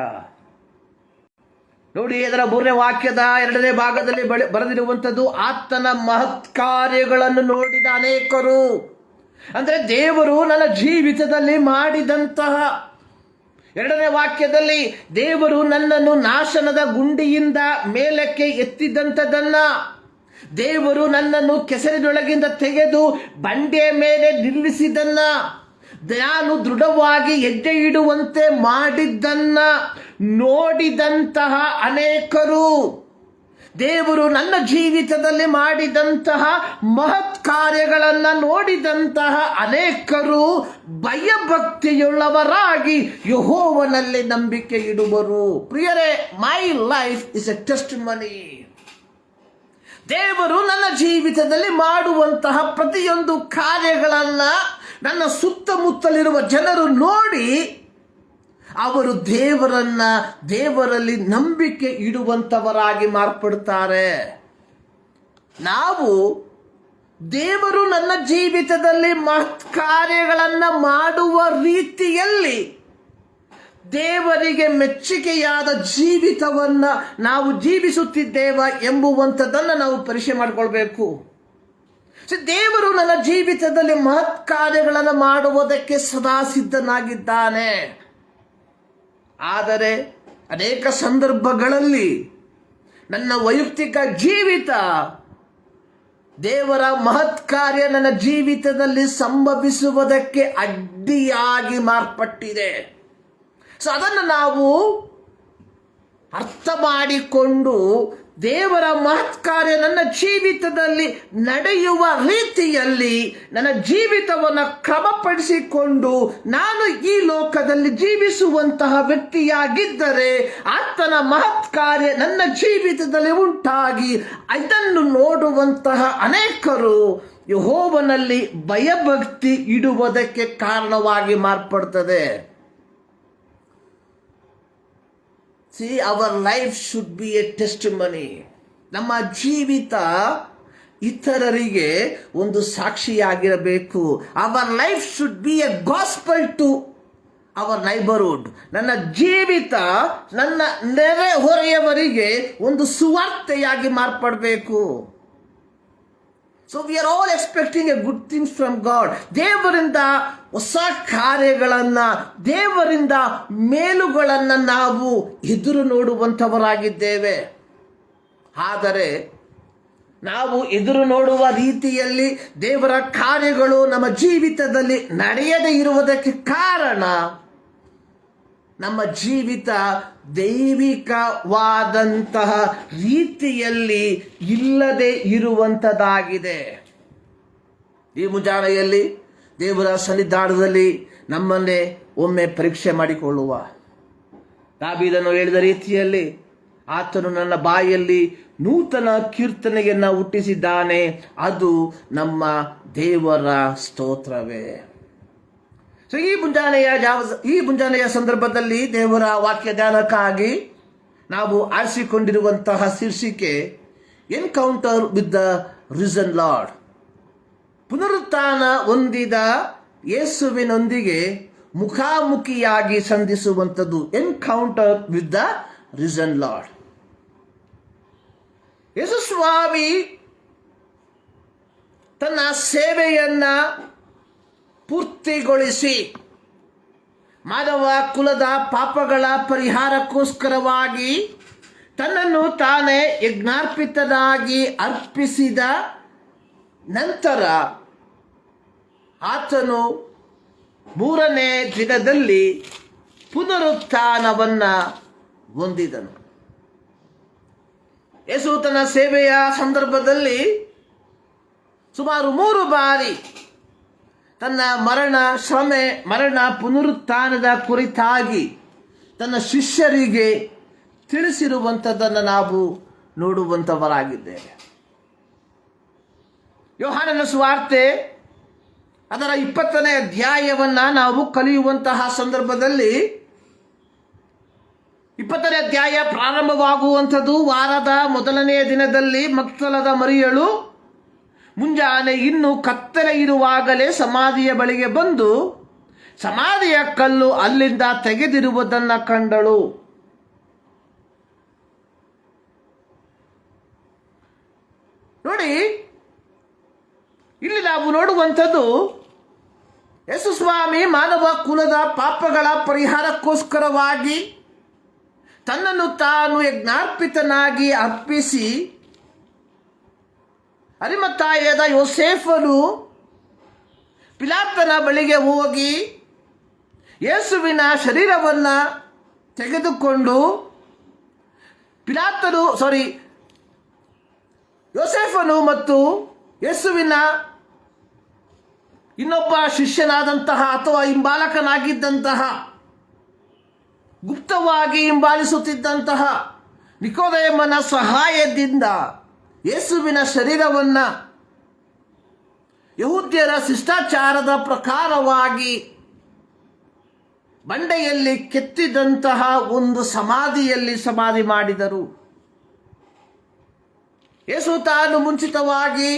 ನೋಡಿ, ಅದರ 3ನೇ ವಾಕ್ಯದ 2ನೇ ಭಾಗದಲ್ಲಿ ಬರೆದಿರುವಂಥದ್ದು, ಆತನ ಮಹತ್ ಕಾರ್ಯಗಳನ್ನು ನೋಡಿದ ಅನೇಕರು. ಅಂದರೆ ದೇವರು ನನ್ನ ಜೀವಿತದಲ್ಲಿ ಮಾಡಿದಂತಹ, 2ನೇ ವಾಕ್ಯದಲ್ಲಿ ದೇವರು ನನ್ನನ್ನು ನಾಶನದ ಗುಂಡಿಯಿಂದ ಮೇಲಕ್ಕೆ ಎತ್ತಿದಂಥದನ್ನ, ದೇವರು ನನ್ನನ್ನು ಕೆಸರಿನೊಳಗಿಂದ ತೆಗೆದು ಬಂಡೆಯ ಮೇಲೆ ನಿಲ್ಲಿಸಿದನ್ನ, ನಾನು ದೃಢವಾಗಿ ಹೆಜ್ಜೆ ಇಡುವಂತೆ ಮಾಡಿದ್ದನ್ನ ನೋಡಿದಂತಹ ಅನೇಕರು, ದೇವರು ನನ್ನ ಜೀವಿತದಲ್ಲಿ ಮಾಡಿದಂತಹ ಮಹತ್ ಕಾರ್ಯಗಳನ್ನು ನೋಡಿದಂತಹ ಅನೇಕರು ಭಯಭಕ್ತಿಯುಳ್ಳವರಾಗಿ ಯೆಹೋವನಲ್ಲಿ ನಂಬಿಕೆ ಇಡುವರು. ಪ್ರಿಯರೇ, my life is A testimony. ದೇವರು ನನ್ನ ಜೀವಿತದಲ್ಲಿ ಮಾಡುವಂತಹ ಪ್ರತಿಯೊಂದು ಕಾರ್ಯಗಳನ್ನ ನನ್ನ ಸುತ್ತಮುತ್ತಲಿರುವ ಜನರು ನೋಡಿ ಅವರು ದೇವರಲ್ಲಿ ನಂಬಿಕೆ ಇಡುವಂಥವರಾಗಿ ಮಾರ್ಪಡ್ತಾರೆ. ನಾವು ದೇವರು ನನ್ನ ಜೀವಿತದಲ್ಲಿ ಮಹತ್ ಕಾರ್ಯಗಳನ್ನು ಮಾಡುವ ರೀತಿಯಲ್ಲಿ ದೇವರಿಗೆ ಮೆಚ್ಚುಗೆಯಾದ ಜೀವಿತವನ್ನು ನಾವು ಜೀವಿಸುತ್ತಿದ್ದೇವ ಎಂಬುವಂಥದ್ದನ್ನು ನಾವು ಪರೀಕ್ಷೆ ಮಾಡಿಕೊಳ್ಬೇಕು. ದೇವರು ನನ್ನ ಜೀವಿತದಲ್ಲಿ ಮಹತ್ ಕಾರ್ಯಗಳನ್ನು ಮಾಡುವುದಕ್ಕೆ ಸದಾ ಸಿದ್ಧನಾಗಿದ್ದಾನೆ. ಆದರೆ ಅನೇಕ ಸಂದರ್ಭಗಳಲ್ಲಿ ನನ್ನ ವೈಯಕ್ತಿಕ ಜೀವಿತ ದೇವರ ಮಹತ್ ಕಾರ್ಯ ನನ್ನ ಜೀವಿತದಲ್ಲಿ ಸಂಭವಿಸುವುದಕ್ಕೆ ಅಡ್ಡಿಯಾಗಿ ಮಾರ್ಪಟ್ಟಿದೆ. ಅದನ್ನು ನಾವು ಅರ್ಥ ಮಾಡಿಕೊಂಡು ದೇವರ ಮಹತ್ ಕಾರ್ಯ ನನ್ನ ಜೀವಿತದಲ್ಲಿ ನಡೆಯುವ ರೀತಿಯಲ್ಲಿ ನನ್ನ ಜೀವಿತವನ್ನು ಕ್ರಮಪಡಿಸಿಕೊಂಡು ನಾನು ಈ ಲೋಕದಲ್ಲಿ ಜೀವಿಸುವಂತಹ ವ್ಯಕ್ತಿಯಾಗಿದ್ದರೆ ಆತನ ಮಹತ್ ಕಾರ್ಯ ನನ್ನ ಜೀವಿತದಲ್ಲಿ ಉಂಟಾಗಿ ಇದನ್ನು ನೋಡುವಂತಹ ಅನೇಕರು ಯೆಹೋವನಲ್ಲಿ ಭಯಭಕ್ತಿ ಇಡುವುದಕ್ಕೆ ಕಾರಣವಾಗಿ ಮಾರ್ಪಡ್ತದೆ. See, our life should be a testimony. ನಮ್ಮ ಜೀವಿತ ಇತರರಿಗೆ ಒಂದು ಸಾಕ್ಷಿಯಾಗಿರಬೇಕು. Our life should be a gospel to our neighborhood. ನನ್ನ ಜೀವಿತ ನನ್ನ ನೆರೆಹೊರೆಯವರಿಗೆ ಒಂದು ಸುವಾರ್ತೆಯಾಗಿ ಮಾರ್ಪಡಬೇಕು. So we are all expecting a good things from God. ದೇವರಿಂದ ಹೊಸ ಕಾರ್ಯಗಳನ್ನು, ದೇವರಿಂದ ಮೇಲುಗಳನ್ನು ನಾವು ಎದುರು ನೋಡುವಂಥವರಾಗಿದ್ದೇವೆ. ಆದರೆ ನಾವು ಎದುರು ನೋಡುವ ರೀತಿಯಲ್ಲಿ ದೇವರ ಕಾರ್ಯಗಳು ನಮ್ಮ ಜೀವಿತದಲ್ಲಿ ನಡೆಯದೇ ಇರುವುದಕ್ಕೆ ಕಾರಣ ನಮ್ಮ ಜೀವಿತ ದೈವಿಕವಾದಂತಹ ರೀತಿಯಲ್ಲಿ ಇಲ್ಲದೆ ಇರುವಂಥದ್ದಾಗಿದೆ. ಈ ಮುಂಜಾನೆಯಲ್ಲಿ ದೇವರ ಸನ್ನಿಧಾನದಲ್ಲಿ ನಮ್ಮನ್ನೇ ಒಮ್ಮೆ ಪರೀಕ್ಷೆ ಮಾಡಿಕೊಳ್ಳುವ. ದಾವೀದನು ಹೇಳಿದ ರೀತಿಯಲ್ಲಿ ಆತನು ನನ್ನ ಬಾಯಲ್ಲಿ ನೂತನ ಕೀರ್ತನೆಯನ್ನು ಹುಟ್ಟಿಸಿದ್ದಾನೆ, ಅದು ನಮ್ಮ ದೇವರ ಸ್ತೋತ್ರವೇ. ಈ ಮುಂಜಾನೆಯ ಸಂದರ್ಭದಲ್ಲಿ ದೇವರ ವಾಕ್ಯ ಧ್ಯಾನಕ್ಕಾಗಿ ನಾವು ಆರಿಸಿಕೊಂಡಿರುವಂತಹ ಶೀರ್ಷಿಕೆ encounter with the risen Lord. ಪುನರುತ್ಥಾನ ಹೊಂದಿದ ಯೇಸುವಿನೊಂದಿಗೆ ಮುಖಾಮುಖಿಯಾಗಿ ಸಂಧಿಸುವಂಥದ್ದು. Encounter with the risen Lord. ಯೇಸು ಸ್ವಾಮಿ ತನ್ನ ಸೇವೆಯನ್ನ ಪೂರ್ತಿಗೊಳಿಸಿ ಮಾನವ ಕುಲದ ಪಾಪಗಳ ಪರಿಹಾರಕ್ಕೋಸ್ಕರವಾಗಿ ತನ್ನನ್ನು ತಾನೇ ಯಜ್ಞಾರ್ಪಿತನಾಗಿ ಅರ್ಪಿಸಿದ ನಂತರ ಆತನು ಮೂರನೇ ದಿನದಲ್ಲಿ ಪುನರುತ್ಥಾನವನ್ನು ಹೊಂದಿದನು. ಯೇಸು ತನ್ನ ಸೇವೆಯ ಸಂದರ್ಭದಲ್ಲಿ ಸುಮಾರು 3 ಬಾರಿ ತನ್ನ ಮರಣ ಪುನರುತ್ಥಾನದ ಕುರಿತಾಗಿ ತನ್ನ ಶಿಷ್ಯರಿಗೆ ತಿಳಿಸಿರುವಂಥದ್ದನ್ನು ನಾವು ನೋಡುವಂಥವರಾಗಿದ್ದೇವೆ. ಯೋಹಾನನ ಸುವಾರ್ತೆ ಅದರ 20ನೇ ಅಧ್ಯಾಯವನ್ನು ನಾವು ಕಲಿಯುವಂತಹ ಸಂದರ್ಭದಲ್ಲಿ 20ನೇ ಅಧ್ಯಾಯ ಪ್ರಾರಂಭವಾಗುವಂಥದ್ದು ವಾರದ ಮೊದಲನೆಯ ದಿನದಲ್ಲಿ ಮಗ್ದಲದ ಮರಿಯಳು ಮುಂಜಾನೆ ಇನ್ನೂ ಕತ್ತಲೆ ಇರುವಾಗಲೇ ಸಮಾಧಿಯ ಬಳಿಗೆ ಬಂದು ಸಮಾಧಿಯ ಕಲ್ಲು ಅಲ್ಲಿಂದ ತೆಗೆದಿರುವುದನ್ನು ಕಂಡಳು. ನೋಡಿ, ಇಲ್ಲಿ ನಾವು ನೋಡುವಂಥದ್ದು ಯೇಸು ಸ್ವಾಮಿ ಮಾನವ ಕುಲದ ಪಾಪಗಳ ಪರಿಹಾರಕ್ಕೋಸ್ಕರವಾಗಿ ತನ್ನನ್ನು ತಾನು ಯಜ್ಞಾರ್ಪಿತನಾಗಿ ಅರ್ಪಿಸಿ ಅರಿಮಥಾಯದ ಯೋಸೇಫನು ಪಿಲಾತನ ಬಳಿಗೆ ಹೋಗಿ ಯೇಸುವಿನ ಶರೀರವನ್ನು ತೆಗೆದುಕೊಂಡು ಯೋಸೇಫನು ಮತ್ತು ಯೇಸುವಿನ ಇನ್ನೊಬ್ಬ ಶಿಷ್ಯನಾದಂತಹ ಅಥವಾ ಹಿಂಬಾಲಕನಾಗಿದ್ದಂತಹ ಗುಪ್ತವಾಗಿ ಹಿಂಬಾಲಿಸುತ್ತಿದ್ದಂತಹ ನಿಕೋದೇಮನ ಸಹಾಯದಿಂದ ಯೇಸುವಿನ ಶರೀರವನ್ನು ಯಹೂದ್ಯರ ಶಿಷ್ಟಾಚಾರದ ಪ್ರಕಾರವಾಗಿ ಬಂಡೆಯಲ್ಲಿ ಕೆತ್ತಿದಂತಹ ಒಂದು ಸಮಾಧಿಯಲ್ಲಿ ಸಮಾಧಿ ಮಾಡಿದರು. ಯೇಸು ತಾನು ಮುಂಚಿತವಾಗಿ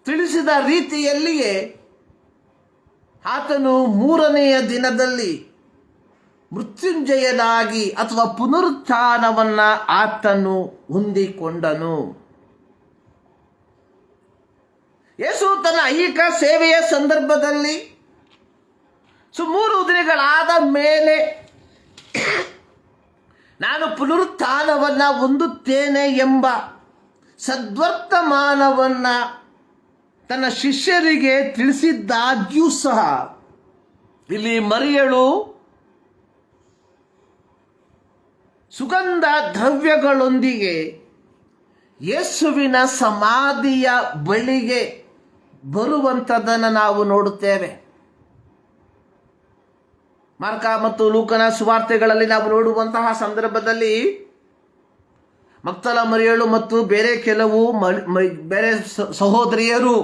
ತಿಳಿಸಿದ ರೀತಿಯಲ್ಲಿಯೇ ಆತನು 3ನೆಯ ದಿನದಲ್ಲಿ ಮೃತ್ಯುಂಜಯನಾಗಿ ಅಥವಾ ಪುನರುತ್ಥಾನವನ್ನು ಆತನು ಹೊಂದಿಕೊಂಡನು. ಯೇಸು ತನ್ನ ಐಹಿಕ ಸೇವೆಯ ಸಂದರ್ಭದಲ್ಲಿ 3 ದಿನಗಳಾದ ಮೇಲೆ ನಾನು ಪುನರುತ್ಥಾನವನ್ನು ಹೊಂದುತ್ತೇನೆ ಎಂಬ ಸದ್ವರ್ತಮಾನವನ್ನು ತನ್ನ ಶಿಷ್ಯರಿಗೆ ತಿಳಿಸಿದ್ದಾಗ್ಯೂ ಸಹ ಇಲ್ಲಿ ಮರಿಯಳು ಸುಗಂಧ ದ್ರವ್ಯಗಳೊಂದಿಗೆ ಯೇಸುವಿನ ಸಮಾಧಿಯ ಬಳಿಗೆ ಬರುವಂಥದ್ದನ್ನು ನಾವು ನೋಡುತ್ತೇವೆ. ಮಾರ್ಕ ಮತ್ತು ಲೂಕನ ಸುವಾರ್ತೆಗಳಲ್ಲಿ ನಾವು ನೋಡುವಂತಹ ಸಂದರ್ಭದಲ್ಲಿ ಮಗ್ದಲ ಮರಿಯಳು ಮತ್ತು ಬೇರೆ ಕೆಲವು ಬೇರೆ ಸಹೋದರಿಯರು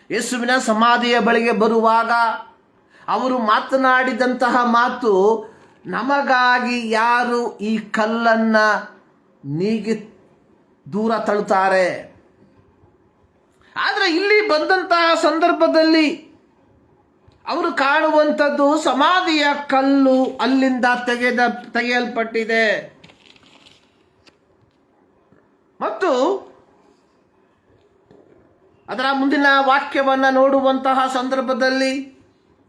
ಯೇಸುವಿನ ಸಮಾಧಿಯ ಬಳಿಗೆ ಬರುವಾಗ ಅವರು ಮಾತನಾಡಿದಂತಹ ಮಾತು, ನಮಗಾಗಿ ಯಾರು ಈ ಕಲ್ಲನ್ನು ನೀಗಿ ದೂರ ತಳ್ಳುತ್ತಾರೆ. ಆದರೆ ಇಲ್ಲಿ ಬಂದಂತಹ ಸಂದರ್ಭದಲ್ಲಿ ಅವರು ಕಾಣುವಂಥದ್ದು ಸಮಾಧಿಯ ಕಲ್ಲು ಅಲ್ಲಿಂದ ತೆಗೆಯಲ್ಪಟ್ಟಿದೆ. ಮತ್ತು ಅದರ ಮುಂದಿನ ವಾಕ್ಯವನ್ನು ನೋಡುವಂತಹ ಸಂದರ್ಭದಲ್ಲಿ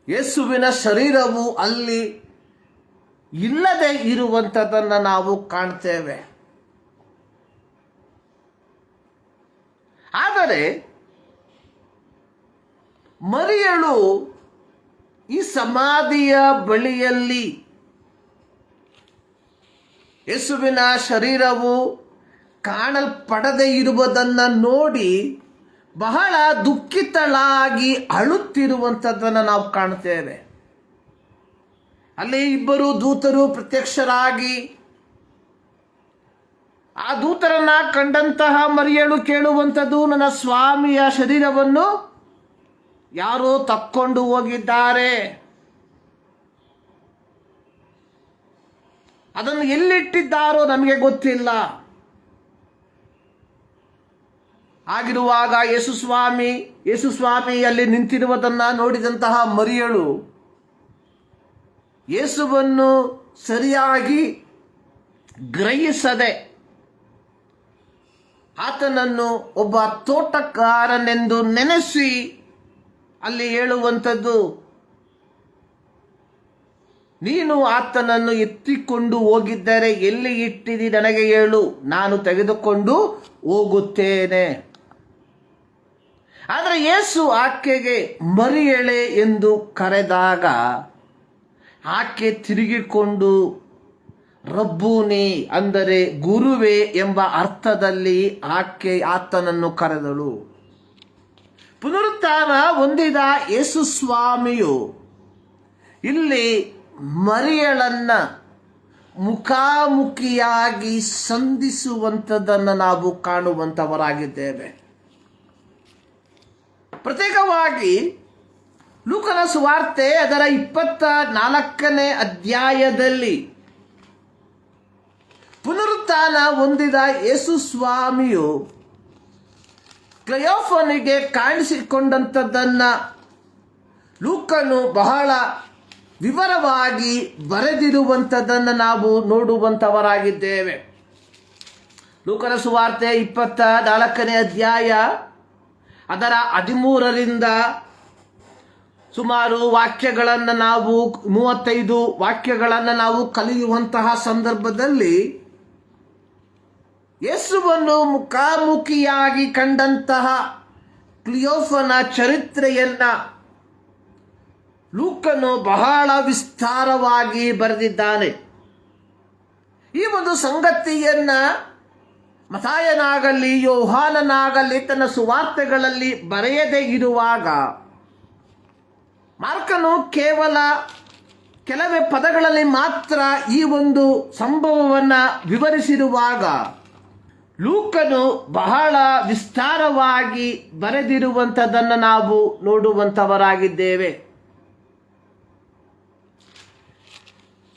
ಯೇಸುವಿನ ಶರೀರವು ಅಲ್ಲಿ ಇಲ್ಲದೆ ಇರುವಂಥದ್ದನ್ನು ನಾವು ಕಾಣ್ತೇವೆ. ಆದರೆ ಮರಿಯಳು ಈ ಸಮಾಧಿಯ ಬಳಿಯಲ್ಲಿ ಯೇಸುವಿನ ಶರೀರವು ಕಾಣಲ್ಪಡದೆ ಇರುವುದನ್ನು ನೋಡಿ ಬಹಳ ದುಃಖಿತಳಾಗಿ ಅಳುತ್ತಿರುವಂಥದ್ದನ್ನು ನಾವು ಕಾಣ್ತೇವೆ. ಅಲ್ಲಿ 2 ದೂತರು ಪ್ರತ್ಯಕ್ಷರಾಗಿ ಆ ದೂತರನ್ನ ಕಂಡಂತಹ ಮರಿಯಳು ಕೇಳುವಂಥದ್ದು, ನನ್ನ ಸ್ವಾಮಿಯ ಶರೀರವನ್ನು ಯಾರೋ ತಕ್ಕೊಂಡು ಹೋಗಿದ್ದಾರೆ, ಅದನ್ನು ಎಲ್ಲಿಟ್ಟಿದ್ದಾರೋ ನಮಗೆ ಗೊತ್ತಿಲ್ಲ. ಆಗಿರುವಾಗ ಯೇಸು ಸ್ವಾಮಿ ಅಲ್ಲಿ ನಿಂತಿರುವುದನ್ನು ನೋಡಿದಂತಹ ಮರಿಯಳು ಯೇಸುವನ್ನು ಸರಿಯಾಗಿ ಗ್ರಹಿಸದೆ ಆತನನ್ನು ಒಬ್ಬ ತೋಟಗಾರನೆಂದು ನೆನೆಸಿ ಅಲ್ಲಿ ಹೇಳುವಂಥದ್ದು, ನೀನು ಆತನನ್ನು ಎತ್ತಿಕೊಂಡು ಹೋಗಿದ್ದರೆ ಎಲ್ಲಿ ಇಟ್ಟಿದಿ ನನಗೆ ಹೇಳು, ನಾನು ತೆಗೆದುಕೊಂಡು ಹೋಗುತ್ತೇನೆ. ಆದರೆ ಯೇಸು ಆಕೆಗೆ ಮರಿಯಳೆ ಎಂದು ಕರೆದಾಗ ಆಕೆ ತಿರುಗಿಕೊಂಡು ರಬ್ಬೂನಿ ಅಂದರೆ ಗುರುವೇ ಎಂಬ ಅರ್ಥದಲ್ಲಿ ಆತನನ್ನು ಕರೆದಳು. ಪುನರುತ್ಥಾನ ಹೊಂದಿದ ಯೇಸು ಸ್ವಾಮಿಯು ಇಲ್ಲಿ ಮರಿಯಳನ್ನ ಮುಖಾಮುಖಿಯಾಗಿ ಸಂಧಿಸುವಂಥದ್ದನ್ನು ನಾವು ಕಾಣುವಂಥವರಾಗಿದ್ದೇವೆ. ಪ್ರತ್ಯೇಕವಾಗಿ ಲೂಕನ ಸುವಾರ್ತೆ ಅದರ 24ನೇ ಅಧ್ಯಾಯದಲ್ಲಿ ಪುನರುತ್ಥಾನ ಹೊಂದಿದ ಯೇಸು ಸ್ವಾಮಿಯು ಕ್ಲಯೋಫನಿಗೆ ಕಾಣಿಸಿಕೊಂಡಂಥದ್ದನ್ನು ಲೂಕನು ಬಹಳ ವಿವರವಾಗಿ ಬರೆದಿರುವಂಥದ್ದನ್ನು ನಾವು ನೋಡುವಂಥವರಾಗಿದ್ದೇವೆ. ಲೂಕನ ಸುವಾರ್ತೆ 24ನೇ ಅಧ್ಯಾಯ ಅದರ 13ರಿಂದ ಸುಮಾರು ವಾಕ್ಯಗಳನ್ನು ನಾವು 35 ವಾಕ್ಯಗಳನ್ನು ನಾವು ಕಲಿಯುವಂತಹ ಸಂದರ್ಭದಲ್ಲಿ ಯೇಸುವನ್ನು ಮುಖಾಮುಖಿಯಾಗಿ ಕಂಡಂತಹ ಕ್ಲಿಯೋಫನ ಚರಿತ್ರೆಯನ್ನ ಲೂಕನು ಬಹಳ ವಿಸ್ತಾರವಾಗಿ ಬರೆದಿದ್ದಾನೆ. ಈ ಒಂದು ಸಂಗತಿಯನ್ನ ಮತ್ತಾಯನಾಗಲಿ ಯೋಹಾನನಾಗಲಿ ತನ್ನ ಸುವಾರ್ತೆಗಳಲ್ಲಿ ಬರೆಯದೇ ಇರುವಾಗ ಮಾರ್ಕನು ಕೇವಲ ಕೆಲವೇ ಪದಗಳಲ್ಲಿ ಮಾತ್ರ ಈ ಒಂದು ಸಂಭವವನ್ನು ವಿವರಿಸಿರುವಾಗ ಲೂಕನು ಬಹಳ ವಿಸ್ತಾರವಾಗಿ ಬರೆದಿರುವಂಥದ್ದನ್ನು ನಾವು ನೋಡುವಂಥವರಾಗಿದ್ದೇವೆ.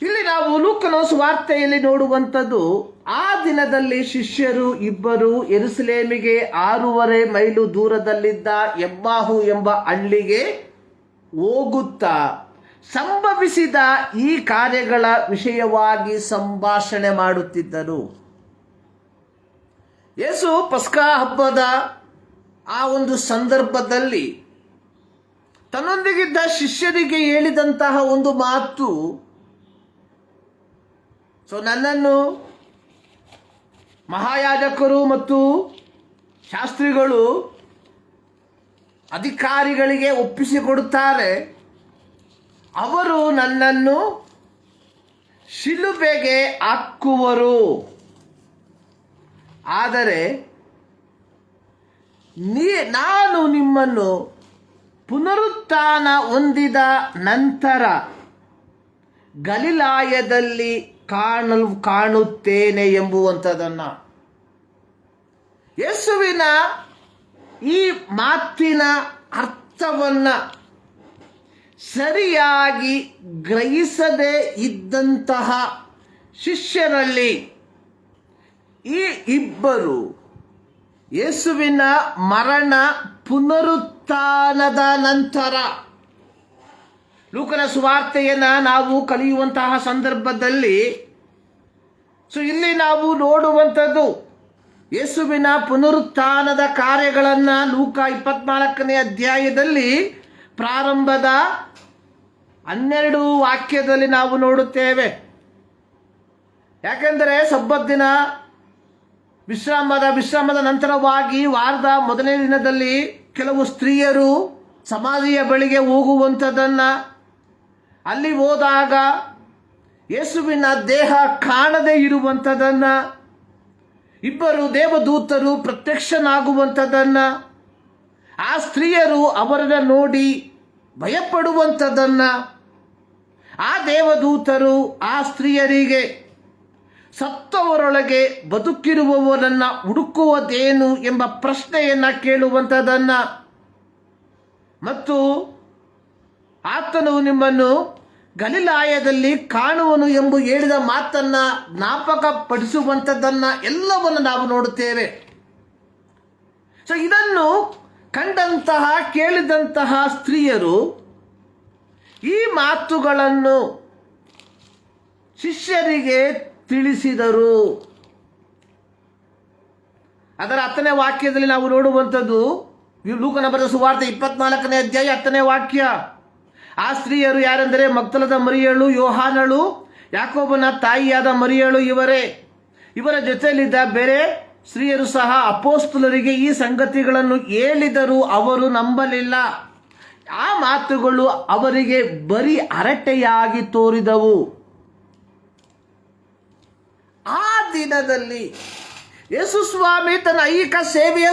ಇಲ್ಲಿ ನಾವು ಲೂಕನ ಸುವಾರ್ತೆಯಲ್ಲಿ ನೋಡುವಂಥದ್ದು, ಆ ದಿನದಲ್ಲಿ ಶಿಷ್ಯರು ಇಬ್ಬರು ಯೆರೂಸಲೇಮಿಗೆ 6.5 ಮೈಲು ದೂರದಲ್ಲಿದ್ದ ಎಮ್ಮಾಹು ಎಂಬ ಹಳ್ಳಿಗೆ ಹೋಗುತ್ತಾ ಸಂಭವಿಸಿದ ಈ ಕಾರ್ಯಗಳ ವಿಷಯವಾಗಿ ಸಂಭಾಷಣೆ ಮಾಡುತ್ತಿದ್ದರು. ಯೇಸು ಪಸ್ಕಾ ಹಬ್ಬದ ಆ ಒಂದು ಸಂದರ್ಭದಲ್ಲಿ ತನ್ನೊಂದಿಗಿದ್ದ ಶಿಷ್ಯರಿಗೆ ಹೇಳಿದಂತಹ ಒಂದು ಮಾತು, ನನ್ನನ್ನು ಮಹಾಯಾಜಕರು ಮತ್ತು ಶಾಸ್ತ್ರಿಗಳು ಅಧಿಕಾರಿಗಳಿಗೆ ಒಪ್ಪಿಸಿಕೊಡುತ್ತಾರೆ, ಅವರು ನನ್ನನ್ನು ಶಿಲುಬೆಗೆ ಹಾಕುವರು, ಆದರೆ ನಾನು ನಿಮ್ಮನ್ನು ಪುನರುತ್ಥಾನ ಹೊಂದಿದ ನಂತರ ಗಲಿಲಾಯದಲ್ಲಿ ಕಾಣುತ್ತೇನೆ ಎಂಬುವಂಥದ್ದನ್ನು. ಯೇಸುವಿನ ಈ ಮಾತಿನ ಅರ್ಥವನ್ನು ಸರಿಯಾಗಿ ಗ್ರಹಿಸದೇ ಇದ್ದಂತಹ ಶಿಷ್ಯರಲ್ಲಿ ಈ ಇಬ್ಬರು ಯೇಸುವಿನ ಮರಣ ಪುನರುತ್ಥಾನದ ನಂತರ ಲೂಕನ ಸುವಾರ್ತೆಯನ್ನು ನಾವು ಕಲಿಯುವಂತಹ ಸಂದರ್ಭದಲ್ಲಿ ಇಲ್ಲಿ ನಾವು ನೋಡುವಂಥದ್ದು ಯೇಸುವಿನ ಪುನರುತ್ಥಾನದ ಕಾರ್ಯಗಳನ್ನು ಲೂಕ 24ನೇ ಅಧ್ಯಾಯದಲ್ಲಿ ಪ್ರಾರಂಭದ 12 ವಾಕ್ಯದಲ್ಲಿ ನಾವು ನೋಡುತ್ತೇವೆ. ಯಾಕೆಂದರೆ ಸಬ್ಬತ್ ದಿನ ವಿಶ್ರಾಮದ ನಂತರವಾಗಿ ವಾರದ ಮೊದಲನೇ ದಿನದಲ್ಲಿ ಕೆಲವು ಸ್ತ್ರೀಯರು ಸಮಾಧಿಯ ಬಳಿಗೆ ಹೋಗುವಂಥದ್ದನ್ನು, ಅಲ್ಲಿ ಹೋದಾಗ ಯೇಸುವಿನ ದೇಹ ಕಾಣದೇ ಇರುವಂಥದ್ದನ್ನು, ಇಬ್ಬರು ದೇವದೂತರು ಪ್ರತ್ಯಕ್ಷನಾಗುವಂಥದ್ದನ್ನು, ಆ ಸ್ತ್ರೀಯರು ಅವರನ್ನು ನೋಡಿ ಭಯಪಡುವಂಥದ್ದನ್ನು, ಆ ದೇವದೂತರು ಆ ಸ್ತ್ರೀಯರಿಗೆ ಸತ್ತವರೊಳಗೆ ಬದುಕಿರುವವರನ್ನು ಹುಡುಕುವುದೇನು ಎಂಬ ಪ್ರಶ್ನೆಯನ್ನು ಕೇಳುವಂಥದ್ದನ್ನು ಮತ್ತು ಆತನು ನಿಮ್ಮನ್ನು ಗಲಿಲಾಯದಲ್ಲಿ ಕಾಣುವನು ಎಂಬ ಹೇಳಿದ ಮಾತನ್ನು ಜ್ಞಾಪಕಪಡಿಸುವಂಥದ್ದನ್ನು ಎಲ್ಲವನ್ನು ನಾವು ನೋಡುತ್ತೇವೆ. ಇದನ್ನು ಕಂಡಂತಹ ಕೇಳಿದಂತಹ ಸ್ತ್ರೀಯರು ಈ ಮಾತುಗಳನ್ನು ಶಿಷ್ಯರಿಗೆ ತಿಳಿಸಿದರು. ಅದರ 10ನೇ ವಾಕ್ಯದಲ್ಲಿ ನಾವು ನೋಡುವಂಥದ್ದು ಲೂಕನ ಬರೆದ ಸುವಾರ್ತೆ 24ನೇ ಅಧ್ಯಾಯ 10ನೇ ವಾಕ್ಯ. ಆ ಸ್ತ್ರೀಯರು ಯಾರೆಂದರೆ ಮಗ್ದಲದ ಮರಿಯಳು, ಯೋಹಾನಳು, ಯಾಕೋಬನ ತಾಯಿಯಾದ ಮರಿಯಳು ಇವರೇ. ಇವರ ಜೊತೆಯಲ್ಲಿದ್ದ ಬೇರೆ ಸ್ತ್ರೀಯರು ಸಹ ಅಪೊಸ್ತಲರಿಗೆ ಈ ಸಂಗತಿಗಳನ್ನು ಹೇಳಿದರೂ ಅವರು ನಂಬಲಿಲ್ಲ. ಆ ಮಾತುಗಳು ಅವರಿಗೆ ಬರೀ ಹರಟೆಯಾಗಿ ತೋರಿದವು. ಆ ದಿನದಲ್ಲಿ ಯೇಸು ಸ್ವಾಮಿ ತನ್ನ ಐಹಿಕ ಸೇವೆಯ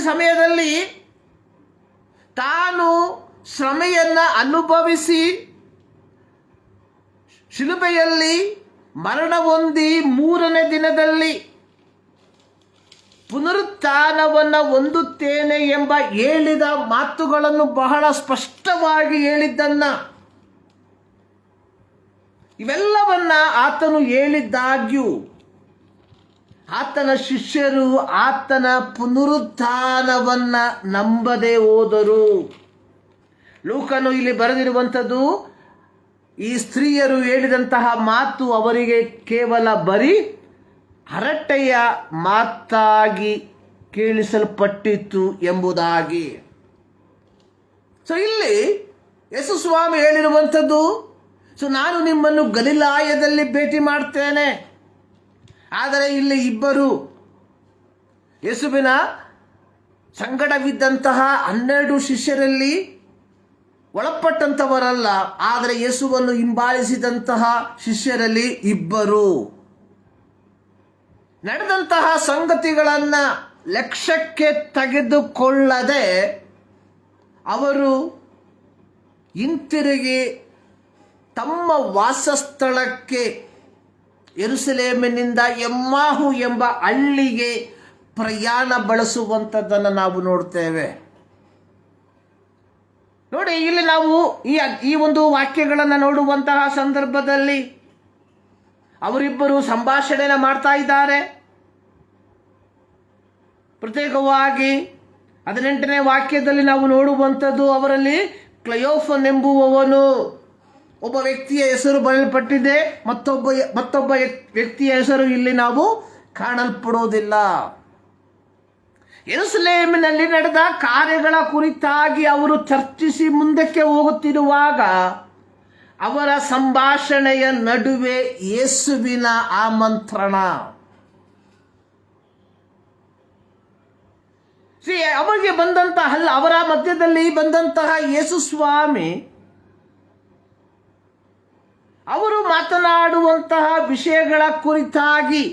ಸಮಯದಲ್ಲಿ ತಾನು ಶ್ರಮೆಯನ್ನು ಅನುಭವಿಸಿ ಶಿಲುಬೆಯಲ್ಲಿ ಮರಣ ಹೊಂದಿ 3ನೇ ದಿನದಲ್ಲಿ ಪುನರುತ್ಥಾನವನ್ನು ಹೊಂದುತ್ತೇನೆ ಎಂಬ ಹೇಳಿದ ಮಾತುಗಳನ್ನು ಬಹಳ ಸ್ಪಷ್ಟವಾಗಿ ಹೇಳಿದ್ದನ್ನ, ಇವೆಲ್ಲವನ್ನ ಆತನು ಹೇಳಿದ್ದಾಗ್ಯೂ ಆತನ ಶಿಷ್ಯರು ಆತನ ಪುನರುತ್ಥಾನವನ್ನ ನಂಬದೆ ಹೋದರು. ಲೂಕನು ಇಲ್ಲಿ ಬರೆದಿರುವಂಥದ್ದು, ಈ ಸ್ತ್ರೀಯರು ಹೇಳಿದಂತಹ ಮಾತು ಅವರಿಗೆ ಕೇವಲ ಬರೀ ಹರಟೆಯ ಮಾತಾಗಿ ಕೇಳಿಸಲ್ಪಟ್ಟಿತು ಎಂಬುದಾಗಿ. ಇಲ್ಲಿ ಯೇಸು ಸ್ವಾಮಿ ಹೇಳಿರುವಂಥದ್ದು, ನಾನು ನಿಮ್ಮನ್ನು ಗಲಿಲಾಯದಲ್ಲಿ ಭೇಟಿ ಮಾಡ್ತೇನೆ. ಆದರೆ ಇಲ್ಲಿ ಇಬ್ಬರು ಯೇಸುವಿನ ಸಂಗಡವಿದ್ದಂತಹ 12 ಶಿಷ್ಯರಲ್ಲಿ ಒಳಪಟ್ಟಂಥವರಲ್ಲ, ಆದರೆ ಯೇಸುವನ್ನು ಹಿಂಬಾಲಿಸಿದಂತಹ ಶಿಷ್ಯರಲ್ಲಿ ಇಬ್ಬರು. ನಡೆದಂತಹ ಸಂಗತಿಗಳನ್ನು ಲಕ್ಷ್ಯಕ್ಕೆ ತೆಗೆದುಕೊಳ್ಳದೆ ಅವರು ಹಿಂತಿರುಗಿ ತಮ್ಮ ವಾಸಸ್ಥಳಕ್ಕೆ ಯೆರೂಸಲೇಮಿನಿಂದ ಎಮ್ಮಾಹು ಎಂಬ ಹಳ್ಳಿಗೆ ಪ್ರಯಾಣ ಬಳಸುವಂಥದ್ದನ್ನು ನಾವು ನೋಡ್ತೇವೆ. ನೋಡಿ, ಇಲ್ಲಿ ನಾವು ಈ ಒಂದು ವಾಕ್ಯಗಳನ್ನು ನೋಡುವಂತಹ ಸಂದರ್ಭದಲ್ಲಿ ಅವರಿಬ್ಬರು ಸಂಭಾಷಣೆಯನ್ನು ಮಾಡ್ತಾ ಇದ್ದಾರೆ. ಪ್ರತ್ಯೇಕವಾಗಿ 18ನೇ ವಾಕ್ಯದಲ್ಲಿ ನಾವು ನೋಡುವಂಥದ್ದು, ಅವರಲ್ಲಿ ಕ್ಲಯೋಫನ್ ಎಂಬುವವನು, ಒಬ್ಬ ವ್ಯಕ್ತಿಯ ಹೆಸರು ಬರೆಯಲ್ಪಟ್ಟಿದೆ, ಮತ್ತೊಬ್ಬ ವ್ಯಕ್ತಿಯ ಹೆಸರು ಇಲ್ಲಿ ನಾವು ಕಾಣಲ್ಪಡೋದಿಲ್ಲ. ಯೆರೂಸಲೇಮಿನಲ್ಲಿ ನಡೆದ ಕಾರ್ಯಗಳ ಕುರಿತಾಗಿ ಅವರು ಚರ್ಚಿಸಿ ಮುಂದಕ್ಕೆ ಹೋಗುತ್ತಿರುವಾಗ ಅವರ ಸಂಭಾಷಣೆಯ ನಡುವೆ ಯೇಸುವಿನ ಆಮಂತ್ರಣ. ಅವರಿಗೆ ಬಂದಂತಹ ಅವರ ಮಧ್ಯದಲ್ಲಿ ಬಂದಂತಹ ಯೇಸು ಸ್ವಾಮಿ ಅವರು ಮಾತನಾಡುವಂತಹ ವಿಷಯಗಳ ಕುರಿತಾಗಿ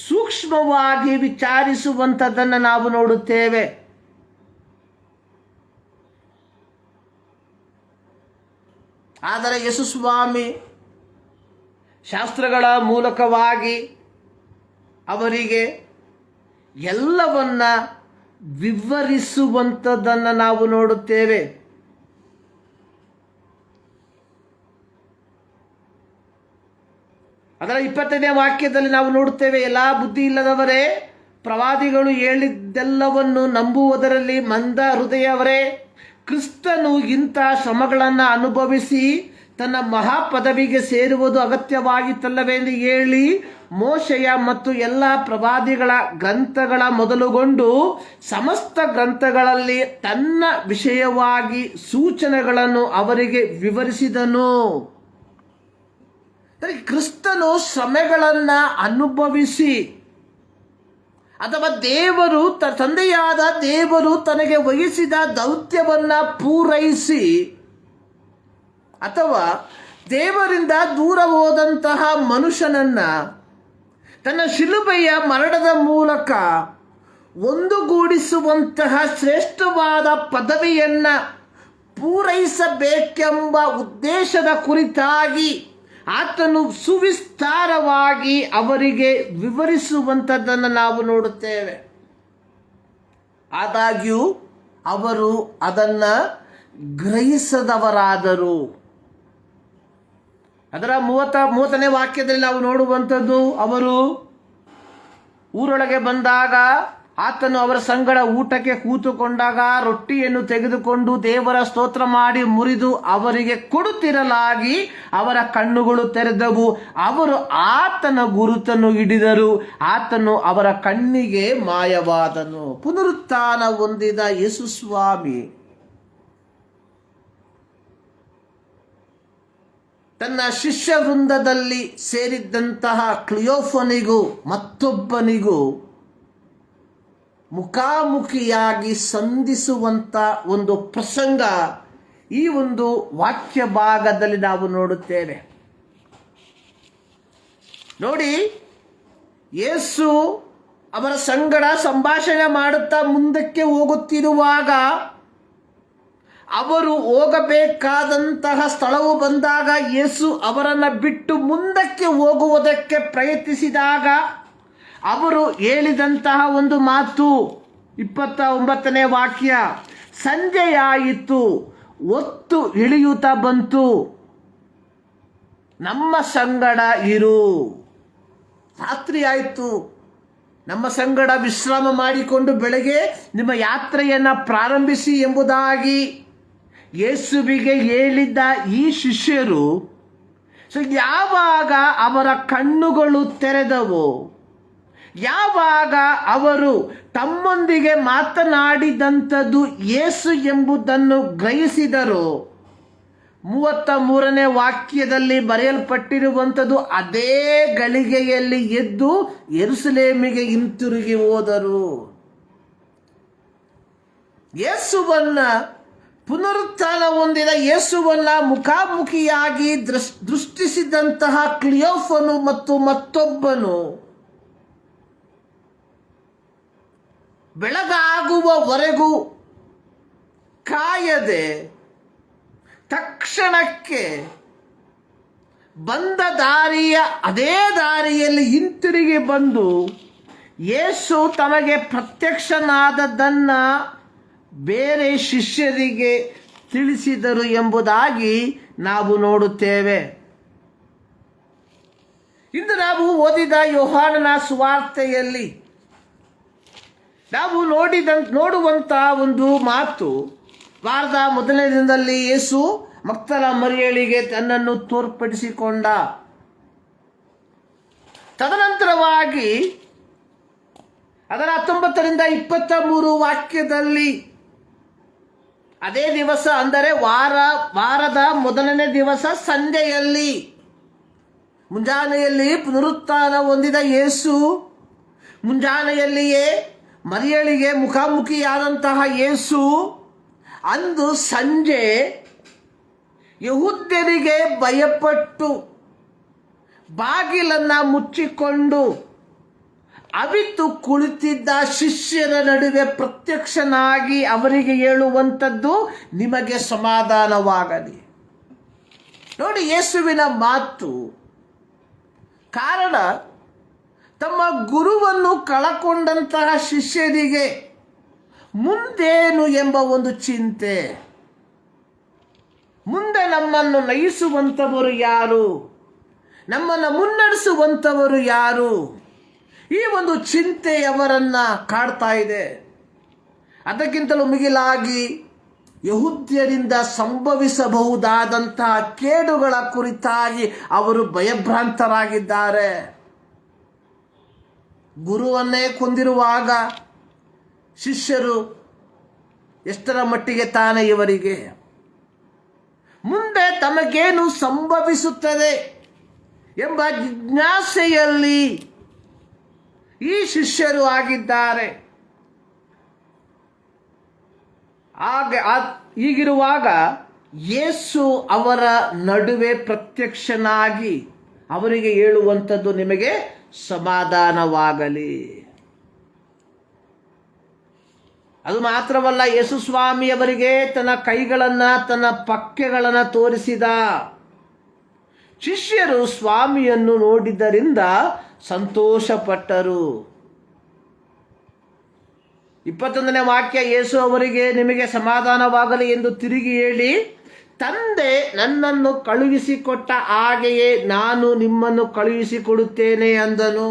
ಸೂಕ್ಷ್ಮವಾಗಿ ವಿಚಾರಿಸುವಂಥದ್ದನ್ನು ನಾವು ನೋಡುತ್ತೇವೆ. ಆದರೆ ಯೇಸು ಸ್ವಾಮಿ ಶಾಸ್ತ್ರಗಳ ಮೂಲಕವಾಗಿ ಅವರಿಗೆ ಎಲ್ಲವನ್ನ ವಿವರಿಸುವಂಥದ್ದನ್ನು ನಾವು ನೋಡುತ್ತೇವೆ. ಅದರ 25ನೇ ವಾಕ್ಯದಲ್ಲಿ ನಾವು ನೋಡುತ್ತೇವೆ, ಎಲ್ಲ ಬುದ್ಧಿ ಇಲ್ಲದವರೇ, ಪ್ರವಾದಿಗಳು ಹೇಳಿದ್ದೆಲ್ಲವನ್ನು ನಂಬುವುದರಲ್ಲಿ ಮಂದ ಹೃದಯವರೇ, ಕ್ರಿಸ್ತನು ಇಂಥ ಶ್ರಮಗಳನ್ನು ಅನುಭವಿಸಿ ತನ್ನ ಮಹಾಪದವಿಗೆ ಸೇರುವುದು ಅಗತ್ಯವಾಗಿತ್ತಲ್ಲವೇ ಎಂದು ಹೇಳಿ ಮೋಶೆಯ ಮತ್ತು ಎಲ್ಲ ಪ್ರವಾದಿಗಳ ಗ್ರಂಥಗಳ ಮೊದಲುಗೊಂಡು ಸಮಸ್ತ ಗ್ರಂಥಗಳಲ್ಲಿ ತನ್ನ ವಿಷಯವಾಗಿ ಸೂಚನೆಗಳನ್ನು ಅವರಿಗೆ ವಿವರಿಸಿದನು. ಕ್ರಿಸ್ತನು ಶ್ರಮೆಗಳನ್ನು ಅನುಭವಿಸಿ ಅಥವಾ ದೇವರು ತಂದೆಯಾದ ದೇವರು ತನಗೆ ವಹಿಸಿದ ದೌತ್ಯವನ್ನು ಪೂರೈಸಿ ಅಥವಾ ದೇವರಿಂದ ದೂರ ಹೋದಂತಹ ಮನುಷ್ಯನನ್ನ ತನ್ನ ಶಿಲುಬೆಯ ಮರಣದ ಮೂಲಕ ಒಂದುಗೂಡಿಸುವಂತಹ ಶ್ರೇಷ್ಠವಾದ ಪದವಿಯನ್ನ ಪೂರೈಸಬೇಕೆಂಬ ಉದ್ದೇಶದ ಕುರಿತಾಗಿ ಆತನು ಸುವಿಸ್ತಾರವಾಗಿ ಅವರಿಗೆ ವಿವರಿಸುವಂಥದ್ದನ್ನು ನಾವು ನೋಡುತ್ತೇವೆ. ಆದಾಗ್ಯೂ ಅವರು ಅದನ್ನು ಗ್ರಹಿಸದವರಾದರು. ಅದರ 30ನೇ ವಾಕ್ಯದಲ್ಲಿ ನಾವು ನೋಡುವಂಥದ್ದು, ಅವರು ಊರೊಳಗೆ ಬಂದಾಗ ಆತನು ಅವರ ಸಂಗಡ ಊಟಕ್ಕೆ ಕೂತುಕೊಂಡಾಗ ರೊಟ್ಟಿಯನ್ನು ತೆಗೆದುಕೊಂಡು ದೇವರ ಸ್ತೋತ್ರ ಮಾಡಿ ಮುರಿದು ಅವರಿಗೆ ಕೊಡುತ್ತಿರಲಾಗಿ ಅವರ ಕಣ್ಣುಗಳು ತೆರೆದವು. ಅವರು ಆತನ ಗುರುತನ್ನು ಹಿಡಿದರು. ಆತನು ಅವರ ಕಣ್ಣಿಗೆ ಮಾಯವಾದನು. ಪುನರುತ್ಥಾನ ಹೊಂದಿದ ಯೇಸು ಸ್ವಾಮಿ ತನ್ನ ಶಿಷ್ಯ ವೃಂದದಲ್ಲಿ ಸೇರಿದ್ದಂತಹ ಕ್ಲಿಯೋಫನಿಗೂ ಮತ್ತೊಬ್ಬನಿಗೂ ಮುಖಾಮುಖಿಯಾಗಿ ಸಂಧಿಸುವಂಥ ಒಂದು ಪ್ರಸಂಗ ಈ ಒಂದು ವಾಕ್ಯ ಭಾಗದಲ್ಲಿ ನಾವು ನೋಡುತ್ತೇವೆ. ನೋಡಿ, ಯೇಸು ಅವರ ಸಂಗಡ ಸಂಭಾಷಣೆ ಮಾಡುತ್ತಾ ಮುಂದಕ್ಕೆ ಹೋಗುತ್ತಿರುವಾಗ ಅವರು ಹೋಗಬೇಕಾದಂತಹ ಸ್ಥಳವು ಬಂದಾಗ ಯೇಸು ಅವರನ್ನು ಬಿಟ್ಟು ಮುಂದಕ್ಕೆ ಹೋಗುವುದಕ್ಕೆ ಪ್ರಯತ್ನಿಸಿದಾಗ ಅವರು ಹೇಳಿದಂತಹ ಒಂದು ಮಾತು 29ನೇ ವಾಕ್ಯ, ಸಂಜೆಯಾಯಿತು, ಹೊತ್ತು ಇಳಿಯುತ್ತಾ ಬಂತು, ನಮ್ಮ ಸಂಗಡ ಇರು. ರಾತ್ರಿ ಆಯಿತು, ನಮ್ಮ ಸಂಗಡ ವಿಶ್ರಾಮ ಮಾಡಿಕೊಂಡು ಬೆಳಗ್ಗೆ ನಿಮ್ಮ ಯಾತ್ರೆಯನ್ನು ಪ್ರಾರಂಭಿಸಿ ಎಂಬುದಾಗಿ ಯೇಸುವಿಗೆ ಹೇಳಿದ್ದ ಈ ಶಿಷ್ಯರು ಯಾವಾಗ ಅವರ ಕಣ್ಣುಗಳು ತೆರೆದವು, ಯಾವಾಗ ಅವರು ತಮ್ಮೊಂದಿಗೆ ಮಾತನಾಡಿದಂಥದ್ದು ಯೇಸು ಎಂಬುದನ್ನು ಗ್ರಹಿಸಿದರು, 33ನೇ ವಾಕ್ಯದಲ್ಲಿ ಬರೆಯಲ್ಪಟ್ಟಿರುವಂಥದ್ದು, ಅದೇ ಗಳಿಗೆಯಲ್ಲಿ ಎದ್ದು ಯೆರೂಸಲೇಮಿಗೆ ಹಿಂತಿರುಗಿ ಹೋದರು. ಯೇಸುವನ್ನ ಪುನರುತ್ಥಾನ ಹೊಂದಿದ ಯೇಸುವನ್ನ ಮುಖಾಮುಖಿಯಾಗಿ ದೃಷ್ಟಿಸಿದಂತಹ ಕ್ಲಿಯೋಫನು ಮತ್ತು ಮತ್ತೊಬ್ಬನು ಬೆಳಗಾಗುವವರೆಗೂ ಕಾಯದೆ ತಕ್ಷಣಕ್ಕೆ ಬಂದ ದಾರಿಯ ಅದೇ ದಾರಿಯಲ್ಲಿ ಹಿಂತಿರುಗಿ ಬಂದು ಯೇಸು ತಮಗೆ ಪ್ರತ್ಯಕ್ಷನಾದದ್ದನ್ನು ಬೇರೆ ಶಿಷ್ಯರಿಗೆ ತಿಳಿಸಿದರು ಎಂಬುದಾಗಿ ನಾವು ನೋಡುತ್ತೇವೆ. ಇಂದು ನಾವು ಓದಿದ ಯೋಹಾನನ ಸುವಾರ್ತೆಯಲ್ಲಿ ನಾವು ನೋಡುವಂಥ ಒಂದು ಮಾತು, ವಾರದ ಮೊದಲನೇ ದಿನದಲ್ಲಿ ಯೇಸು ಮಗ್ದಲ ಮರಿಯಳಿಗೆ ತನ್ನನ್ನು ತೋರ್ಪಡಿಸಿಕೊಂಡ. ತದನಂತರವಾಗಿ ಅದರ 19ರಿಂದ 23 ವಾಕ್ಯದಲ್ಲಿ ಅದೇ ದಿವಸ, ಅಂದರೆ ವಾರದ ಮೊದಲನೇ ದಿವಸ ಸಂಜೆಯಲ್ಲಿ ಮುಂಜಾನೆಯಲ್ಲಿ ಪುನರುತ್ಥಾನ ಹೊಂದಿದ ಯೇಸು ಮುಂಜಾನೆಯಲ್ಲಿಯೇ ಮರಿಯಳಿಗೆ ಮುಖಾಮುಖಿಯಾದಂತಹ ಯೇಸು ಅಂದು ಸಂಜೆ ಯೆಹೂದ್ಯರಿಗೆ ಭಯಪಟ್ಟು ಬಾಗಿಲನ್ನು ಮುಚ್ಚಿಕೊಂಡು ಅವಿತು ಕುಳಿತಿದ್ದ ಶಿಷ್ಯರ ನಡುವೆ ಪ್ರತ್ಯಕ್ಷನಾಗಿ ಅವರಿಗೆ ಹೇಳುವಂಥದ್ದು, ನಿಮಗೆ ಸಮಾಧಾನವಾಗಲಿ. ನೋಡಿ, ಯೇಸುವಿನ ಮಾತು ಕಾರಣ ತಮ್ಮ ಗುರುವನ್ನು ಕಳಕೊಂಡಂತಹ ಶಿಷ್ಯರಿಗೆ ಮುಂದೇನು ಎಂಬ ಒಂದು ಚಿಂತೆ. ಮುಂದೆ ನಮ್ಮನ್ನು ನಯಿಸುವಂಥವರು ಯಾರು, ನಮ್ಮನ್ನು ಮುನ್ನಡೆಸುವಂಥವರು ಯಾರು, ಈ ಒಂದು ಚಿಂತೆ ಅವರನ್ನ ಕಾಡ್ತಾ ಇದೆ. ಅದಕ್ಕಿಂತಲೂ ಮಿಗಿಲಾಗಿ ಯೆಹೂದ್ಯರಿಂದ ಸಂಭವಿಸಬಹುದಾದಂತಹ ಕೇಡುಗಳ ಕುರಿತಾಗಿ ಅವರು ಭಯಭ್ರಾಂತರಾಗಿದ್ದಾರೆ. ಗುರುವನ್ನೇ ಕೊಂದಿರುವಾಗ ಶಿಷ್ಯರು ಎಷ್ಟರ ಮಟ್ಟಿಗೆ ತಾನೇ ಇವರಿಗೆ ಮುಂದೆ ತಮಗೇನು ಸಂಭವಿಸುತ್ತದೆ ಎಂಬ ಜಿಜ್ಞಾಸೆಯಲ್ಲಿ ಈ ಶಿಷ್ಯರು ಆಗಿದ್ದಾರೆ. ಹೀಗಿರುವಾಗ ಯೇಸು ಅವರ ನಡುವೆ ಪ್ರತ್ಯಕ್ಷನಾಗಿ ಅವರಿಗೆ ಹೇಳುವಂಥದ್ದು, ನಿಮಗೆ ಸಮಾಧಾನವಾಗಲಿ. ಅದು ಮಾತ್ರವಲ್ಲ, ಯೇಸು ಸ್ವಾಮಿಯವರಿಗೆ ತನ್ನ ಕೈಗಳನ್ನು ತನ್ನ ಪಕ್ಕೆಗಳನ್ನು ತೋರಿಸಿದ. ಶಿಷ್ಯರು ಸ್ವಾಮಿಯನ್ನು ನೋಡಿದ್ದರಿಂದ ಸಂತೋಷಪಟ್ಟರು. 21ನೇ ವಾಕ್ಯ, ಯೇಸು ಅವರಿಗೆ ನಿಮಗೆ ಸಮಾಧಾನವಾಗಲಿ ಎಂದು ತಿರುಗಿ ಹೇಳಿ, ತಂದೆ ನನ್ನನ್ನು ಕಳುಹಿಸಿಕೊಟ್ಟ ಹಾಗೆಯೇ ನಾನು ನಿಮ್ಮನ್ನು ಕಳುಹಿಸಿಕೊಡುತ್ತೇನೆ ಅಂದನು.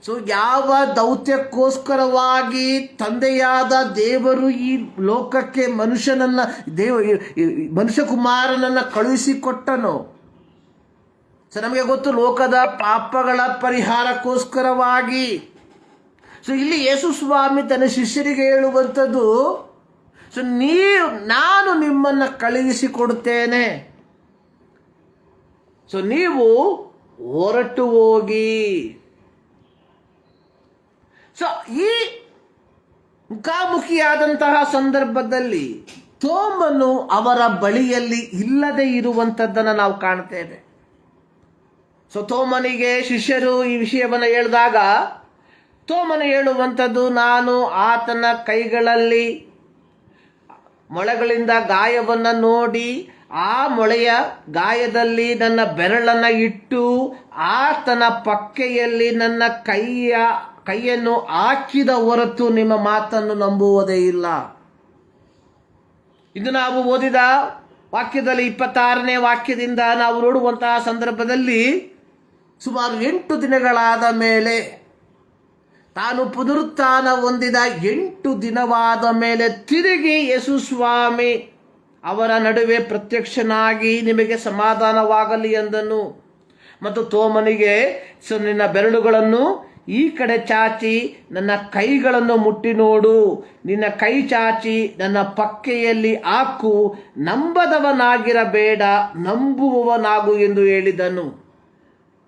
ಸೊ ಯಾವ ದೌತ್ಯಕ್ಕೋಸ್ಕರವಾಗಿ ತಂದೆಯಾದ ದೇವರು ಈ ಲೋಕಕ್ಕೆ ಮನುಷ್ಯ ಕುಮಾರನನ್ನು ಕಳುಹಿಸಿಕೊಟ್ಟನು. ಸೊ ನಮಗೆ ಗೊತ್ತು, ಲೋಕದ ಪಾಪಗಳ ಪರಿಹಾರಕ್ಕೋಸ್ಕರವಾಗಿ. ಸೊ ಇಲ್ಲಿ ಯೇಸು ಸ್ವಾಮಿ ತನ್ನ ಶಿಷ್ಯರಿಗೆ ಹೇಳುವಂಥದ್ದು, ಸೊ ನಾನು ನಿಮ್ಮನ್ನು ಕಳುಹಿಸಿಕೊಡುತ್ತೇನೆ. ಸೊ ನೀವು ಹೊರಟು ಹೋಗಿ. ಸೊ ಈ ಮುಖಾಮುಖಿಯಾದಂತಹ ಸಂದರ್ಭದಲ್ಲಿ ತೋಮನು ಅವರ ಬಳಿಯಲ್ಲಿ ಇಲ್ಲದೆ ಇರುವಂಥದ್ದನ್ನು ನಾವು ಕಾಣ್ತೇವೆ. ಸೊ ತೋಮನಿಗೆ ಶಿಷ್ಯರು ಈ ವಿಷಯವನ್ನು ಹೇಳಿದಾಗ ತೋಮನು ಹೇಳುವಂಥದ್ದು, ನಾನು ಆತನ ಕೈಗಳಲ್ಲಿ ಮೊಳೆಗಳಿಂದ ಗಾಯವನ್ನು ನೋಡಿ ಆ ಮೊಳೆಯ ಗಾಯದಲ್ಲಿ ನನ್ನ ಬೆರಳನ್ನು ಇಟ್ಟು ಆತನ ಪಕ್ಕೆಯಲ್ಲಿ ನನ್ನ ಕೈಯನ್ನು ಹಾಕಿದ ಹೊರತು ನಿಮ್ಮ ಮಾತನ್ನು ನಂಬುವುದೇ ಇಲ್ಲ. ಇದು ನಾವು ಓದಿದ ವಾಕ್ಯದಲ್ಲಿ 26ನೇ ವಾಕ್ಯದಿಂದ ನಾವು ನೋಡುವಂತಹ ಸಂದರ್ಭದಲ್ಲಿ ಸುಮಾರು 8 ದಿನಗಳಾದ ಮೇಲೆ, ತಾನು ಪುನರುತ್ಥಾನ ಹೊಂದಿದ 8 ದಿನವಾದ ಮೇಲೆ ತಿರುಗಿ ಯೇಸು ಸ್ವಾಮಿ ಅವರ ನಡುವೆ ಪ್ರತ್ಯಕ್ಷನಾಗಿ ನಿಮಗೆ ಸಮಾಧಾನವಾಗಲಿ ಎಂದನು. ಮತ್ತು ತೋಮನಿಗೆ, ನಿನ್ನ ಬೆರಳುಗಳನ್ನು ಈ ಕಡೆ ಚಾಚಿ ನನ್ನ ಕೈಗಳನ್ನು ಮುಟ್ಟಿ ನೋಡು, ನಿನ್ನ ಕೈ ಚಾಚಿ ನನ್ನ ಪಕ್ಕೆಯಲ್ಲಿ ಹಾಕು, ನಂಬದವನಾಗಿರಬೇಡ, ನಂಬುವವನಾಗು ಎಂದು ಹೇಳಿದನು.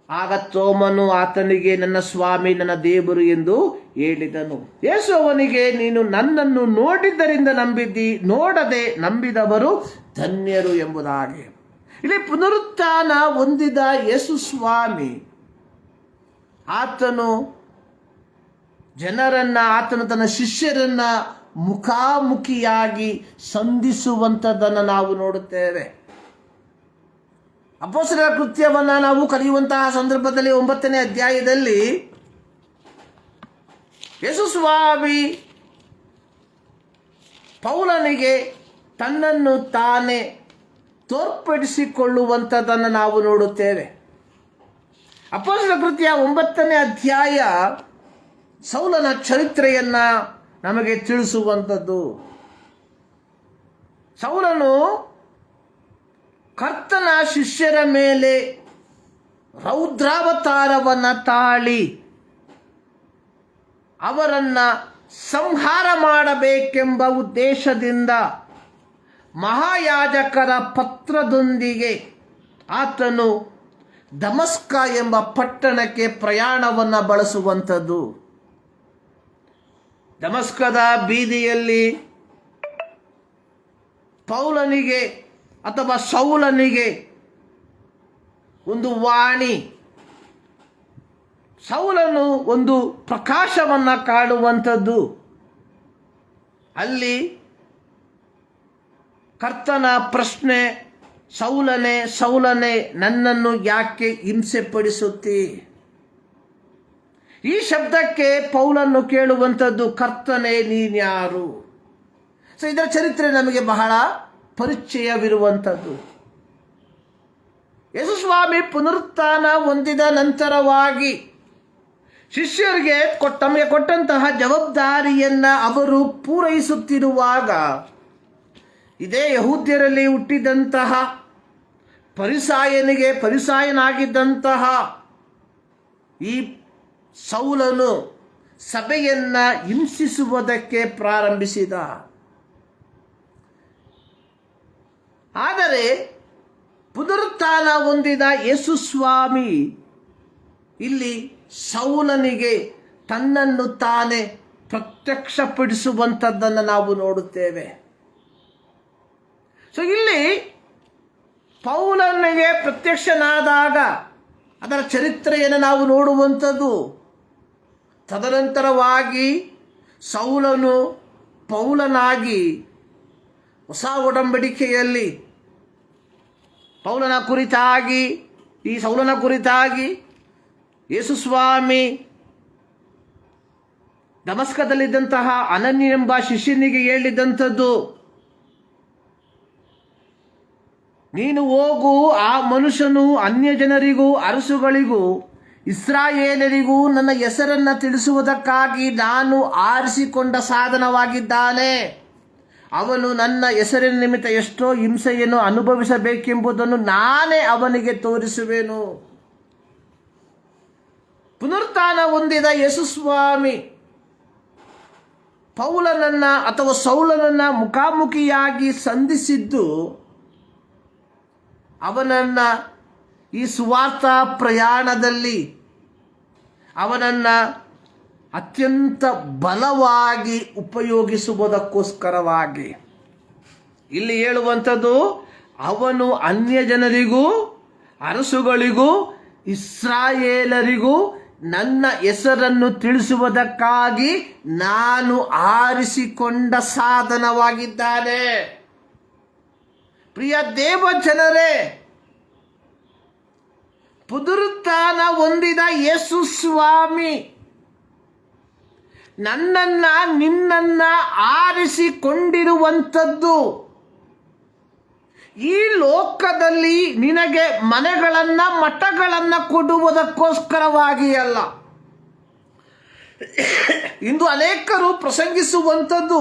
ಆಗ ತೋಮನು ಆತನಿಗೆ, ನನ್ನ ಸ್ವಾಮಿ, ನನ್ನ ದೇವರು ಎಂದು ಹೇಳಿದನು. ಯೇಸು ಅವನಿಗೆ, ನೀನು ನನ್ನನ್ನು ನೋಡಿದ್ದರಿಂದ ನಂಬಿದ್ದಿ, ನೋಡದೆ ನಂಬಿದವರು ಧನ್ಯರು ಎಂಬುದಾಗಿ. ಇಲ್ಲಿ ಪುನರುತ್ಥಾನ ಹೊಂದಿದ ಯೇಸು ಸ್ವಾಮಿ ಆತನು ಆತನು ತನ್ನ ಶಿಷ್ಯರನ್ನ ಮುಖಾಮುಖಿಯಾಗಿ ಸಂಧಿಸುವಂಥದ್ದನ್ನು ನಾವು ನೋಡುತ್ತೇವೆ. ಅಪೊಸ್ತಲರ ಕೃತ್ಯವನ್ನು ನಾವು ಕಲಿಯುವಂತಹ ಸಂದರ್ಭದಲ್ಲಿ 9ನೇ ಅಧ್ಯಾಯದಲ್ಲಿ ಯೇಸು ಸ್ವಾಮಿ ಪೌಲನಿಗೆ ತನ್ನನ್ನು ತಾನೇ ತೋರ್ಪಡಿಸಿಕೊಳ್ಳುವಂಥದ್ದನ್ನು ನಾವು ನೋಡುತ್ತೇವೆ. ಅಪೊಸ್ತಲರ ಕೃತ್ಯ 9ನೇ ಅಧ್ಯಾಯ ಸೌಲನ ಚರಿತ್ರೆಯನ್ನ ನಮಗೆ ತಿಳಿಸುವಂಥದ್ದು. ಸೌಲನು ಕರ್ತನ ಶಿಷ್ಯರ ಮೇಲೆ ರೌದ್ರಾವತಾರವನ್ನು ತಾಳಿ ಅವರನ್ನ ಸಂಹಾರ ಮಾಡಬೇಕೆಂಬ ಉದ್ದೇಶದಿಂದ ಮಹಾಯಾಜಕರ ಪತ್ರದೊಂದಿಗೆ ಆತನು ದಮಸ್ಕ ಎಂಬ ಪಟ್ಟಣಕ್ಕೆ ಪ್ರಯಾಣವನ್ನು ಬಳಸುವಂಥದ್ದು. ದಮಸ್ಕದ ಬೀದಿಯಲ್ಲಿ ಪೌಲನಿಗೆ ಅಥವಾ ಸೌಲನಿಗೆ ಒಂದು ವಾಣಿ, ಸೌಲನು ಒಂದು ಪ್ರಕಾಶವನ್ನು ಕಾಣುವಂಥದ್ದು. ಅಲ್ಲಿ ಕರ್ತನ ಪ್ರಶ್ನೆ, ಸೌಲನೇ ಸೌಲನೇ ನನ್ನನ್ನು ಯಾಕೆ ಹಿಂಸೆ ಪಡಿಸುತ್ತಿ? ಈ ಶಬ್ದಕ್ಕೆ ಪೌಲನ್ನು ಕೇಳುವಂಥದ್ದು, ಕರ್ತನೇ ನೀನ್ಯಾರು? ಸೊ ಇದರ ಚರಿತ್ರೆ ನಮಗೆ ಬಹಳ ಪರಿಚಯವಿರುವಂಥದ್ದು. ಯೇಸುಸ್ವಾಮಿ ಪುನರುತ್ಥಾನ ಹೊಂದಿದ ನಂತರವಾಗಿ ಶಿಷ್ಯರಿಗೆ ತಮಗೆ ಕೊಟ್ಟಂತಹ ಜವಾಬ್ದಾರಿಯನ್ನು ಅವರು ಪೂರೈಸುತ್ತಿರುವಾಗ ಇದೇ ಯಹೂದ್ಯರಲ್ಲಿ ಹುಟ್ಟಿದಂತಹ ಪರಿಸಾಯನಾಗಿದ್ದಂತಹ ಈ ಸೌಲನು ಸಭೆಯನ್ನು ಹಿಂಸಿಸುವುದಕ್ಕೆ ಪ್ರಾರಂಭಿಸಿದ. ಆದರೆ ಪುನರುತ್ಥಾನ ಹೊಂದಿದ ಯೇಸು ಸ್ವಾಮಿ ಇಲ್ಲಿ ಸೌಲನಿಗೆ ತನ್ನನ್ನು ತಾನೇ ಪ್ರತ್ಯಕ್ಷಪಡಿಸುವಂಥದ್ದನ್ನು ನಾವು ನೋಡುತ್ತೇವೆ. ಸೊ ಇಲ್ಲಿ ಪೌಲನಿಗೆ ಪ್ರತ್ಯಕ್ಷನಾದಾಗ ಅದರ ಚರಿತ್ರೆಯನ್ನು ನಾವು ನೋಡುವಂಥದ್ದು. ತದನಂತರವಾಗಿ ಸೌಲನು ಪೌಲನಾಗಿ ಹೊಸ ಒಡಂಬಡಿಕೆಯಲ್ಲಿ ಸೌಲನ ಕುರಿತಾಗಿ ಯೇಸುಸ್ವಾಮಿ ದಮಸ್ಕದಲ್ಲಿದ್ದಂತಹ ಅನನ್ಯ ಎಂಬ ಶಿಷ್ಯನಿಗೆ ಹೇಳಿದಂಥದ್ದು, ನೀನು ಹೋಗು, ಆ ಮನುಷ್ಯನು ಅನ್ಯ ಜನರಿಗೂ ಅರಸುಗಳಿಗೂ ಇಸ್ರಾಯೇಲರಿಗೂ ನನ್ನ ಹೆಸರನ್ನು ತಿಳಿಸುವುದಕ್ಕಾಗಿ ನಾನು ಆರಿಸಿಕೊಂಡ ಸಾಧನವಾಗಿದ್ದಾನೆ. ಅವನು ನನ್ನ ಹೆಸರಿನ ನಿಮಿತ್ತ ಎಷ್ಟೋ ಹಿಂಸೆಯನ್ನು ಅನುಭವಿಸಬೇಕೆಂಬುದನ್ನು ನಾನೇ ಅವನಿಗೆ ತೋರಿಸುವೆನು. ಪುನರುತ್ಥಾನ ಹೊಂದಿದ ಯೇಸುಸ್ವಾಮಿ ಪೌಲನನ್ನ ಅಥವಾ ಸೌಲನನ್ನ ಮುಖಾಮುಖಿಯಾಗಿ ಸಂಧಿಸಿದ್ದು ಅವನನ್ನ ಈ ಸುವಾರ್ಥ ಪ್ರಯಾಣದಲ್ಲಿ ಅವನನ್ನು ಅತ್ಯಂತ ಬಲವಾಗಿ ಉಪಯೋಗಿಸುವುದಕ್ಕೋಸ್ಕರವಾಗಿ ಇಲ್ಲಿ ಹೇಳುವಂಥದ್ದು, ಅವನು ಅನ್ಯ ಜನರಿಗೂ ಅರಸುಗಳಿಗೂ ಇಸ್ರಾಯೇಲರಿಗೂ ನನ್ನ ಹೆಸರನ್ನು ತಿಳಿಸುವುದಕ್ಕಾಗಿ ನಾನು ಆರಿಸಿಕೊಂಡ ಸಾಧನವಾಗಿದ್ದಾನೆ. ಪ್ರಿಯ ದೇವ ಜನರೇ, ಪುನರುತ್ಥಾನ ಹೊಂದಿದ ಯೇಸು ಸ್ವಾಮಿ ನನ್ನನ್ನ ನಿನ್ನನ್ನ ಆರಿಸಿಕೊಂಡಿರುವಂಥದ್ದು ಈ ಲೋಕದಲ್ಲಿ ನಿನಗೆ ಮನೆಗಳನ್ನ ಮಠಗಳನ್ನ ಕೊಡುವುದಕ್ಕೋಸ್ಕರವಾಗಿ ಅಲ್ಲ. ಇಂದು ಅನೇಕರು ಪ್ರಸಂಗಿಸುವಂಥದ್ದು,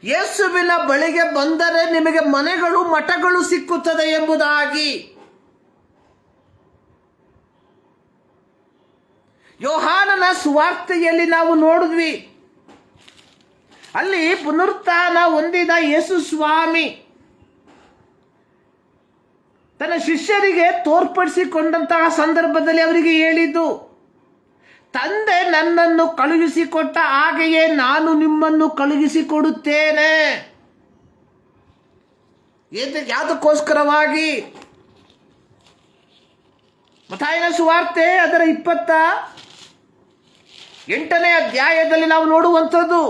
ಯೇಸುವಿನ ಬಳಿಗೆ ಬಂದರೆ ನಿಮಗೆ ಮನೆಗಳು ಮಠಗಳು ಸಿಕ್ಕುತ್ತದೆ ಎಂಬುದಾಗಿ. ಯೋಹಾನನ ಸುವಾರ್ತೆಯಲ್ಲಿ ನಾವು ನೋಡಿದ್ವಿ, ಅಲ್ಲಿ ಪುನರುತ್ಥಾನ ಹೊಂದಿದ ಯೇಸು ಸ್ವಾಮಿ ತನ್ನ ಶಿಷ್ಯರಿಗೆ ತೋರ್ಪಡಿಸಿಕೊಂಡಂತಹ ಸಂದರ್ಭದಲ್ಲಿ ಅವರಿಗೆ ಹೇಳಿದ್ದು, ತಂದೆ ನನ್ನನ್ನು ಕಳುಹಿಸಿಕೊಟ್ಟ ಹಾಗೆಯೇ ನಾನು ನಿಮ್ಮನ್ನು ಕಳುಹಿಸಿಕೊಡುತ್ತೇನೆ. ಯಾವುದಕ್ಕೋಸ್ಕರವಾಗಿ? ಮತ್ತಾಯನ ಸುವಾರ್ತೆ ಅದರ 28ನೇ ಅಧ್ಯಾಯದಲ್ಲಿ ನಾವು ನೋಡುವಂಥದ್ದು,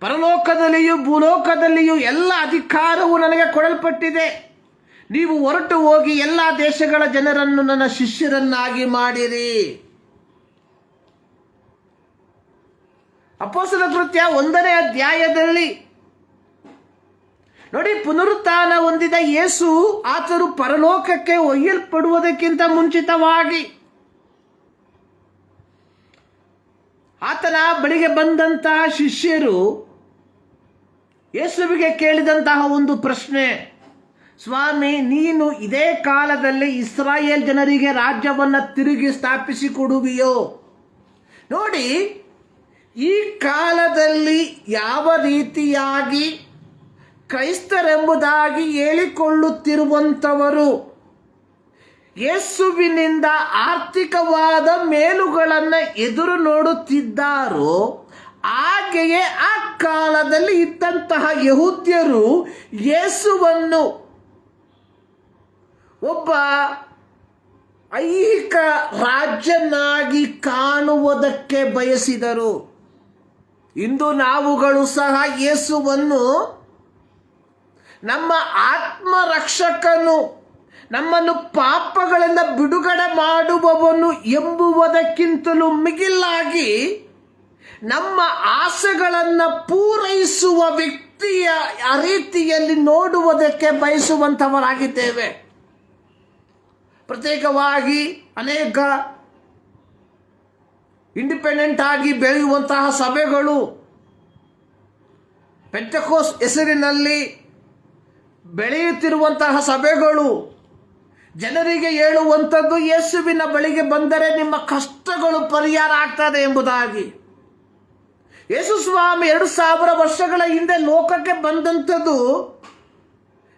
ಪರಲೋಕದಲ್ಲಿಯೂ ಭೂಲೋಕದಲ್ಲಿಯೂ ಎಲ್ಲ ಅಧಿಕಾರವು ನನಗೆ ಕೊಡಲ್ಪಟ್ಟಿದೆ. ನೀವು ಹೊರಟು ಹೋಗಿ ಎಲ್ಲ ದೇಶಗಳ ಜನರನ್ನು ನನ್ನ ಶಿಷ್ಯರನ್ನಾಗಿ ಮಾಡಿರಿ. ಅಪೊಸ್ತಲರ ಕೃತ್ಯ 1ನೇ ಅಧ್ಯಾಯದಲ್ಲಿ ನೋಡಿ, ಪುನರುತ್ಥಾನ ಹೊಂದಿದ ಯೇಸು ಆತನು ಪರಲೋಕಕ್ಕೆ ಒಯ್ಯಲ್ಪಡುವುದಕ್ಕಿಂತ ಮುಂಚಿತವಾಗಿ ಆತನ ಬಳಿಗೆ ಬಂದಂತಹ ಶಿಷ್ಯರು ಯೇಸುವಿಗೆ ಕೇಳಿದಂತಹ ಒಂದು ಪ್ರಶ್ನೆ, ಸ್ವಾಮಿ, ನೀನು ಇದೇ ಕಾಲದಲ್ಲಿ ಇಸ್ರಾಯೇಲ್ ಜನರಿಗೆ ರಾಜ್ಯವನ್ನು ತಿರುಗಿ ಸ್ಥಾಪಿಸಿಕೊಡುವಿಯೋ? ನೋಡಿ, ಈ ಕಾಲದಲ್ಲಿ ಯಾವ ರೀತಿಯಾಗಿ ಕ್ರೈಸ್ತರೆಂಬುದಾಗಿ ಹೇಳಿಕೊಳ್ಳುತ್ತಿರುವಂಥವರು ಯೇಸುವಿನಿಂದ ಆರ್ಥಿಕವಾದ ಮೇಲುಗಳನ್ನು ಎದುರು ನೋಡುತ್ತಿದ್ದಾರೋ, ಹಾಗೆಯೇ ಆ ಕಾಲದಲ್ಲಿ ಇದ್ದಂತಹ ಯಹೂದ್ಯರು ಯೇಸುವನ್ನು ಒಬ್ಬ ಐಹಿಕ ರಾಜನಾಗಿ ಕಾಣುವುದಕ್ಕೆ ಬಯಸಿದರು. ಇಂದು ನಾವುಗಳು ಸಹ ಯೇಸುವನ್ನು ನಮ್ಮ ಆತ್ಮರಕ್ಷಕನು, ನಮ್ಮನ್ನು ಪಾಪಗಳಿಂದ ಬಿಡುಗಡೆ ಮಾಡುವವನು ಎಂಬುವುದಕ್ಕಿಂತಲೂ ಮಿಗಿಲಾಗಿ ನಮ್ಮ ಆಸೆಗಳನ್ನು ಪೂರೈಸುವ ವ್ಯಕ್ತಿಯ ರೀತಿಯಲ್ಲಿ ನೋಡುವುದಕ್ಕೆ ಬಯಸುವಂಥವರಾಗಿದ್ದೇವೆ. ಪ್ರತ್ಯೇಕವಾಗಿ ಅನೇಕ ಇಂಡಿಪೆಂಡೆಂಟ್ ಆಗಿ ಬೆಳೆಯುವಂತಹ ಸಭೆಗಳು ಪೆಂಟೆಕೋಸ್ ಹೆಸರಿನಲ್ಲಿ ಬೆಳೆಯುತ್ತಿರುವಂತಹ ಸಭೆಗಳು ಜನರಿಗೆ ಹೇಳುವಂಥದ್ದು, ಯೇಸುವಿನ ಬಳಿಗೆ ಬಂದರೆ ನಿಮ್ಮ ಕಷ್ಟಗಳು ಪರಿಹಾರ ಆಗ್ತದೆ ಎಂಬುದಾಗಿ. ಯೇಸು ಸ್ವಾಮಿ 2000 ವರ್ಷಗಳ ಹಿಂದೆ ಲೋಕಕ್ಕೆ ಬಂದಂಥದ್ದು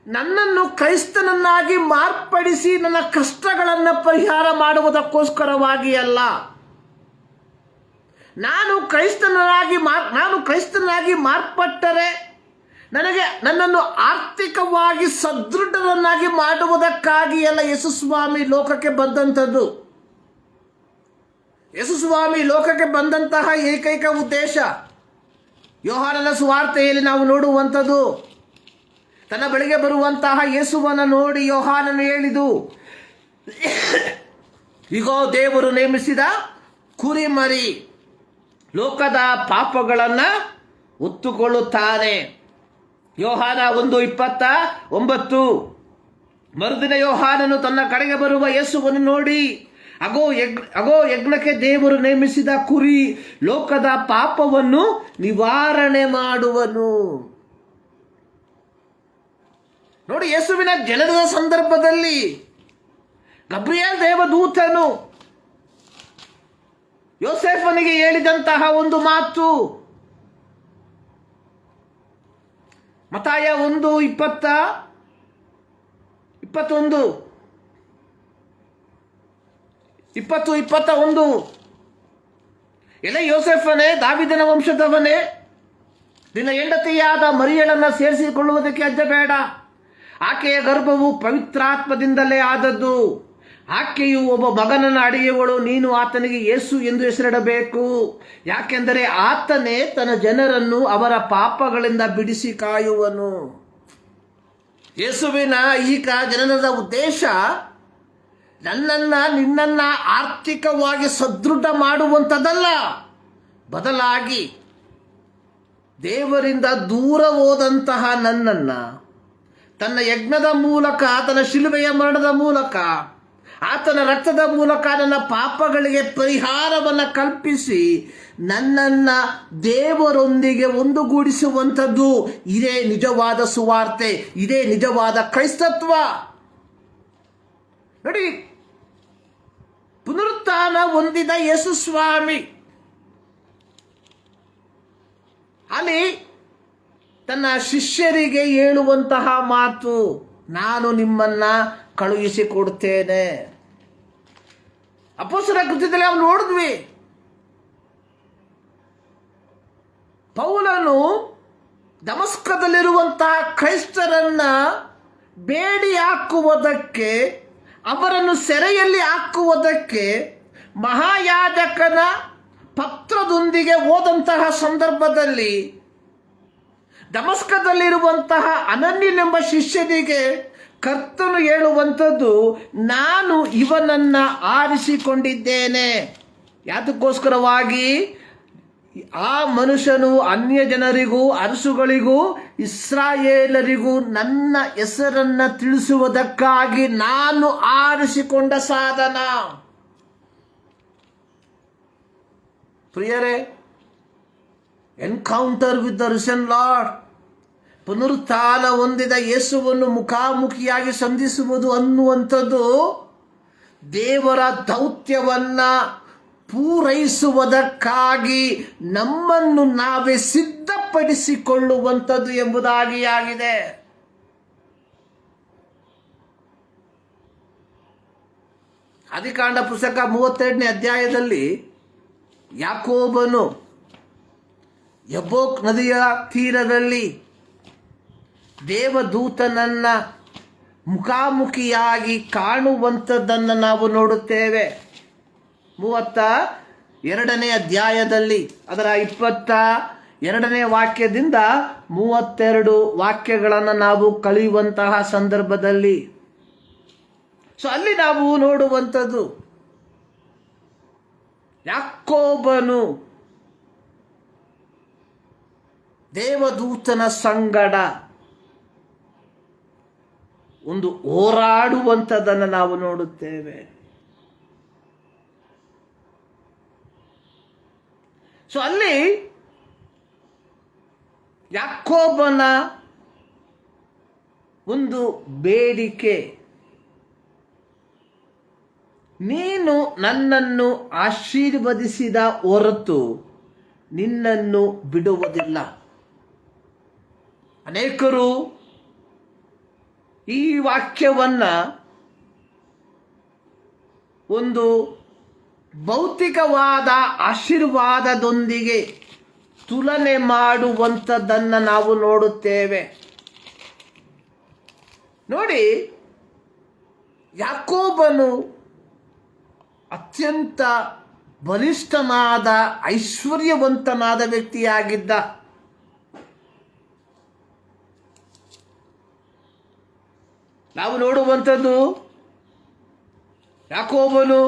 ನನ್ನನ್ನು ಕ್ರೈಸ್ತನನ್ನಾಗಿ ಮಾರ್ಪಡಿಸಿ ನನ್ನ ಕಷ್ಟಗಳನ್ನು ಪರಿಹಾರ ಮಾಡುವುದಕ್ಕೋಸ್ಕರವಾಗಿ ಅಲ್ಲ. ನಾನು ಕ್ರೈಸ್ತನಾಗಿ ಮಾರ್ಪಟ್ಟರೆ ನನ್ನನ್ನು ಆರ್ಥಿಕವಾಗಿ ಸದೃಢರನ್ನಾಗಿ ಮಾಡುವುದಕ್ಕಾಗಿ ಅಲ್ಲ ಯೇಸು ಸ್ವಾಮಿ ಲೋಕಕ್ಕೆ ಬಂದಂಥದ್ದು. ಯೇಸು ಸ್ವಾಮಿ ಲೋಕಕ್ಕೆ ಬಂದಂತಹ ಏಕೈಕ ಉದ್ದೇಶ ಯೋಹಾನನ ಸುವಾರ್ತೆಯಲ್ಲಿ ನಾವು ನೋಡುವಂಥದ್ದು, ತನ್ನ ಬಳಿಗೆ ಬರುವಂತಹ ಯೇಸುವನ್ನು ನೋಡಿ ಯೋಹಾನನು ಹೇಳಿದು, ಇಗೋ ದೇವರು ನೇಮಿಸಿದ ಕುರಿಮರಿ ಲೋಕದ ಪಾಪಗಳನ್ನು ಹೊತ್ತುಕೊಳ್ಳುತ್ತಾನೆ. ಯೋಹಾನ 1:29. ಮರುದಿನ ಯೋಹಾನನು ತನ್ನ ಕಡೆಗೆ ಬರುವ ಯೇಸುವನ್ನು ನೋಡಿ, ಅಗೋ ಯಜ್ಞಕ್ಕೆ ದೇವರು ನೇಮಿಸಿದ ಕುರಿ ಲೋಕದ ಪಾಪವನ್ನು ನಿವಾರಣೆ ಮಾಡುವನು. ನೋಡಿ, ಯೇಸುವಿನ ಜನನದ ಸಂದರ್ಭದಲ್ಲಿ ಗಬ್ರಿಯೇಲ್ ದೇವದೂತನು ಯೋಸೇಫನಿಗೆ ಹೇಳಿದಂತಹ ಒಂದು ಮಾತು, ಮತ್ತಾಯ 1:20 21 21 ಎಲೆ ಯೋಸೆಫನೇ, ದಾವಿದನ ವಂಶದವನೇ, ನಿನ್ನ ಹೆಂಡತಿಯಾದ ಮರಿಯಳನ್ನು ಸೇರಿಸಿಕೊಳ್ಳುವುದಕ್ಕೆ ಅಜ್ಜಬೇಡ. ಆಕೆಯ ಗರ್ಭವು ಪವಿತ್ರಾತ್ಮದಿಂದಲೇ ಆದದ್ದು. ಆಕೆಯು ಒಬ್ಬ ಮಗನನ್ನು ಹಡೆಯುವಳು. ನೀನು ಆತನಿಗೆ ಯೇಸು ಎಂದು ಹೆಸರಿಡಬೇಕು. ಯಾಕೆಂದರೆ ಆತನೇ ತನ್ನ ಜನರನ್ನು ಅವರ ಪಾಪಗಳಿಂದ ಬಿಡಿಸಿ ಕಾಯುವನು. ಯೇಸುವಿನ ಈಗ ಜನನದ ಉದ್ದೇಶ ನಿನ್ನನ್ನ ಆರ್ಥಿಕವಾಗಿ ಸದೃಢ ಮಾಡುವಂಥದ್ದಲ್ಲ, ಬದಲಾಗಿ ದೇವರಿಂದ ದೂರ ಹೋದಂತಹ ನನ್ನನ್ನು ತನ್ನ ಯಜ್ಞದ ಮೂಲಕ, ಆತನ ಶಿಲುಬೆಯ ಮರಣದ ಮೂಲಕ, ಆತನ ರಕ್ತದ ಮೂಲಕ ನನ್ನ ಪಾಪಗಳಿಗೆ ಪರಿಹಾರವನ್ನು ಕಲ್ಪಿಸಿ ನನ್ನನ್ನು ದೇವರೊಂದಿಗೆ ಒಂದುಗೂಡಿಸುವಂಥದ್ದು. ಇದೇ ನಿಜವಾದ ಸುವಾರ್ತೆ, ಇದೇ ನಿಜವಾದ ಕ್ರೈಸ್ತತ್ವ. ನೋಡಿ, ಪುನರುತ್ಥಾನ ಹೊಂದಿದ ಯೇಸು ಸ್ವಾಮಿ ಅಲ್ಲಿ ತನ್ನ ಶಿಷ್ಯರಿಗೆ ಹೇಳುವಂತಹ ಮಾತು, ನಾನು ನಿಮ್ಮನ್ನ ಕಳುಹಿಸಿಕೊಡ್ತೇನೆ. ಅಪೊಸ್ತಲರ ಕೃತ್ಯದಲ್ಲಿ ನಾವು ನೋಡಿದ್ವಿ, ಪೌಲನು ದಮಸ್ಕದಲ್ಲಿರುವಂತಹ ಕ್ರೈಸ್ತರನ್ನ ಬೇಡಿ ಹಾಕುವುದಕ್ಕೆ, ಅವರನ್ನು ಸೆರೆಯಲ್ಲಿ ಹಾಕುವುದಕ್ಕೆ ಮಹಾಯಾಜಕನ ಪತ್ರದೊಂದಿಗೆ ಹೋದಂತಹ ಸಂದರ್ಭದಲ್ಲಿ ದಮಸ್ಕದಲ್ಲಿರುವಂತಹ ಅನನ್ಯನೆಂಬ ಶಿಷ್ಯನಿಗೆ ಕರ್ತನು ಹೇಳುವಂಥದ್ದು, ನಾನು ಇವನನ್ನು ಆರಿಸಿಕೊಂಡಿದ್ದೇನೆ. ಯಾತಕ್ಕೋಸ್ಕರವಾಗಿ? ಆ ಮನುಷ್ಯನು ಅನ್ಯ ಜನರಿಗೂ, ಅರಸುಗಳಿಗೂ, ಇಸ್ರಾಯೇಲರಿಗೂ ನನ್ನ ಹೆಸರನ್ನು ತಿಳಿಸುವುದಕ್ಕಾಗಿ ನಾನು ಆರಿಸಿಕೊಂಡ ಸಾಧನ. ಪ್ರಿಯರೇ, encounter with the risen Lord, ಪುನರುತ್ಥಾನ ಹೊಂದಿದ ಯೇಸುವನ್ನು ಮುಖಾಮುಖಿಯಾಗಿ ಸಂಧಿಸುವುದು ಅನ್ನುವಂಥದ್ದು ದೇವರ ದೌತ್ಯವನ್ನ ಪೂರೈಸುವುದಕ್ಕಾಗಿ ನಮ್ಮನ್ನು ನಾವೇ ಸಿದ್ಧಪಡಿಸಿಕೊಳ್ಳುವಂಥದ್ದು ಎಂಬುದಾಗಿ ಆಗಿದೆ. ಆದಿಕಾಂಡ ಪುಸ್ತಕ 32ನೇ ಅಧ್ಯಾಯದಲ್ಲಿ ಯಾಕೋಬನು ಯಬೋಕ್ ನದಿಯ ತೀರದಲ್ಲಿ ದೇವದೂತನನ್ನ ಮುಖಾಮುಖಿಯಾಗಿ ಕಾಣುವಂಥದ್ದನ್ನು ನಾವು ನೋಡುತ್ತೇವೆ. 32ನೇ ಅಧ್ಯಾಯದಲ್ಲಿ ಅದರ 22ನೇ ವಾಕ್ಯದಿಂದ 32 ವಾಕ್ಯಗಳನ್ನು ನಾವು ಕಲಿಯುವಂತಹ ಸಂದರ್ಭದಲ್ಲಿ ಅಲ್ಲಿ ನಾವು ನೋಡುವಂಥದ್ದು, ಯಾಕೋಬನು ದೇವದೂತನ ಸಂಗಡ ಒಂದು ಹೋರಾಡುವಂಥದ್ದನ್ನು ನಾವು ನೋಡುತ್ತೇವೆ. ಅಲ್ಲಿ ಯಾಕೋಬನ ಒಂದು ಬೇಡಿಕೆ, ನೀನು ನನ್ನನ್ನು ಆಶೀರ್ವದಿಸಿದ ಹೊರತು ನಿನ್ನನ್ನು ಬಿಡುವುದಿಲ್ಲ. ಅನೇಕರು ಈ ವಾಕ್ಯವನ್ನ ಒಂದು ಭೌತಿಕವಾದ ಆಶೀರ್ವಾದದೊಂದಿಗೆ ತುಲನೆ ಮಾಡುವಂಥದ್ದನ್ನು ನಾವು ನೋಡುತ್ತೇವೆ. ನೋಡಿ, ಯಾಕೋಬನು ಅತ್ಯಂತ ಬಲಿಷ್ಠನಾದ ಐಶ್ವರ್ಯವಂತನಾದ ವ್ಯಕ್ತಿಯಾಗಿದ್ದ. ನಾವು ನೋಡುವಂಥದ್ದು, ಯಾಕೋಬನು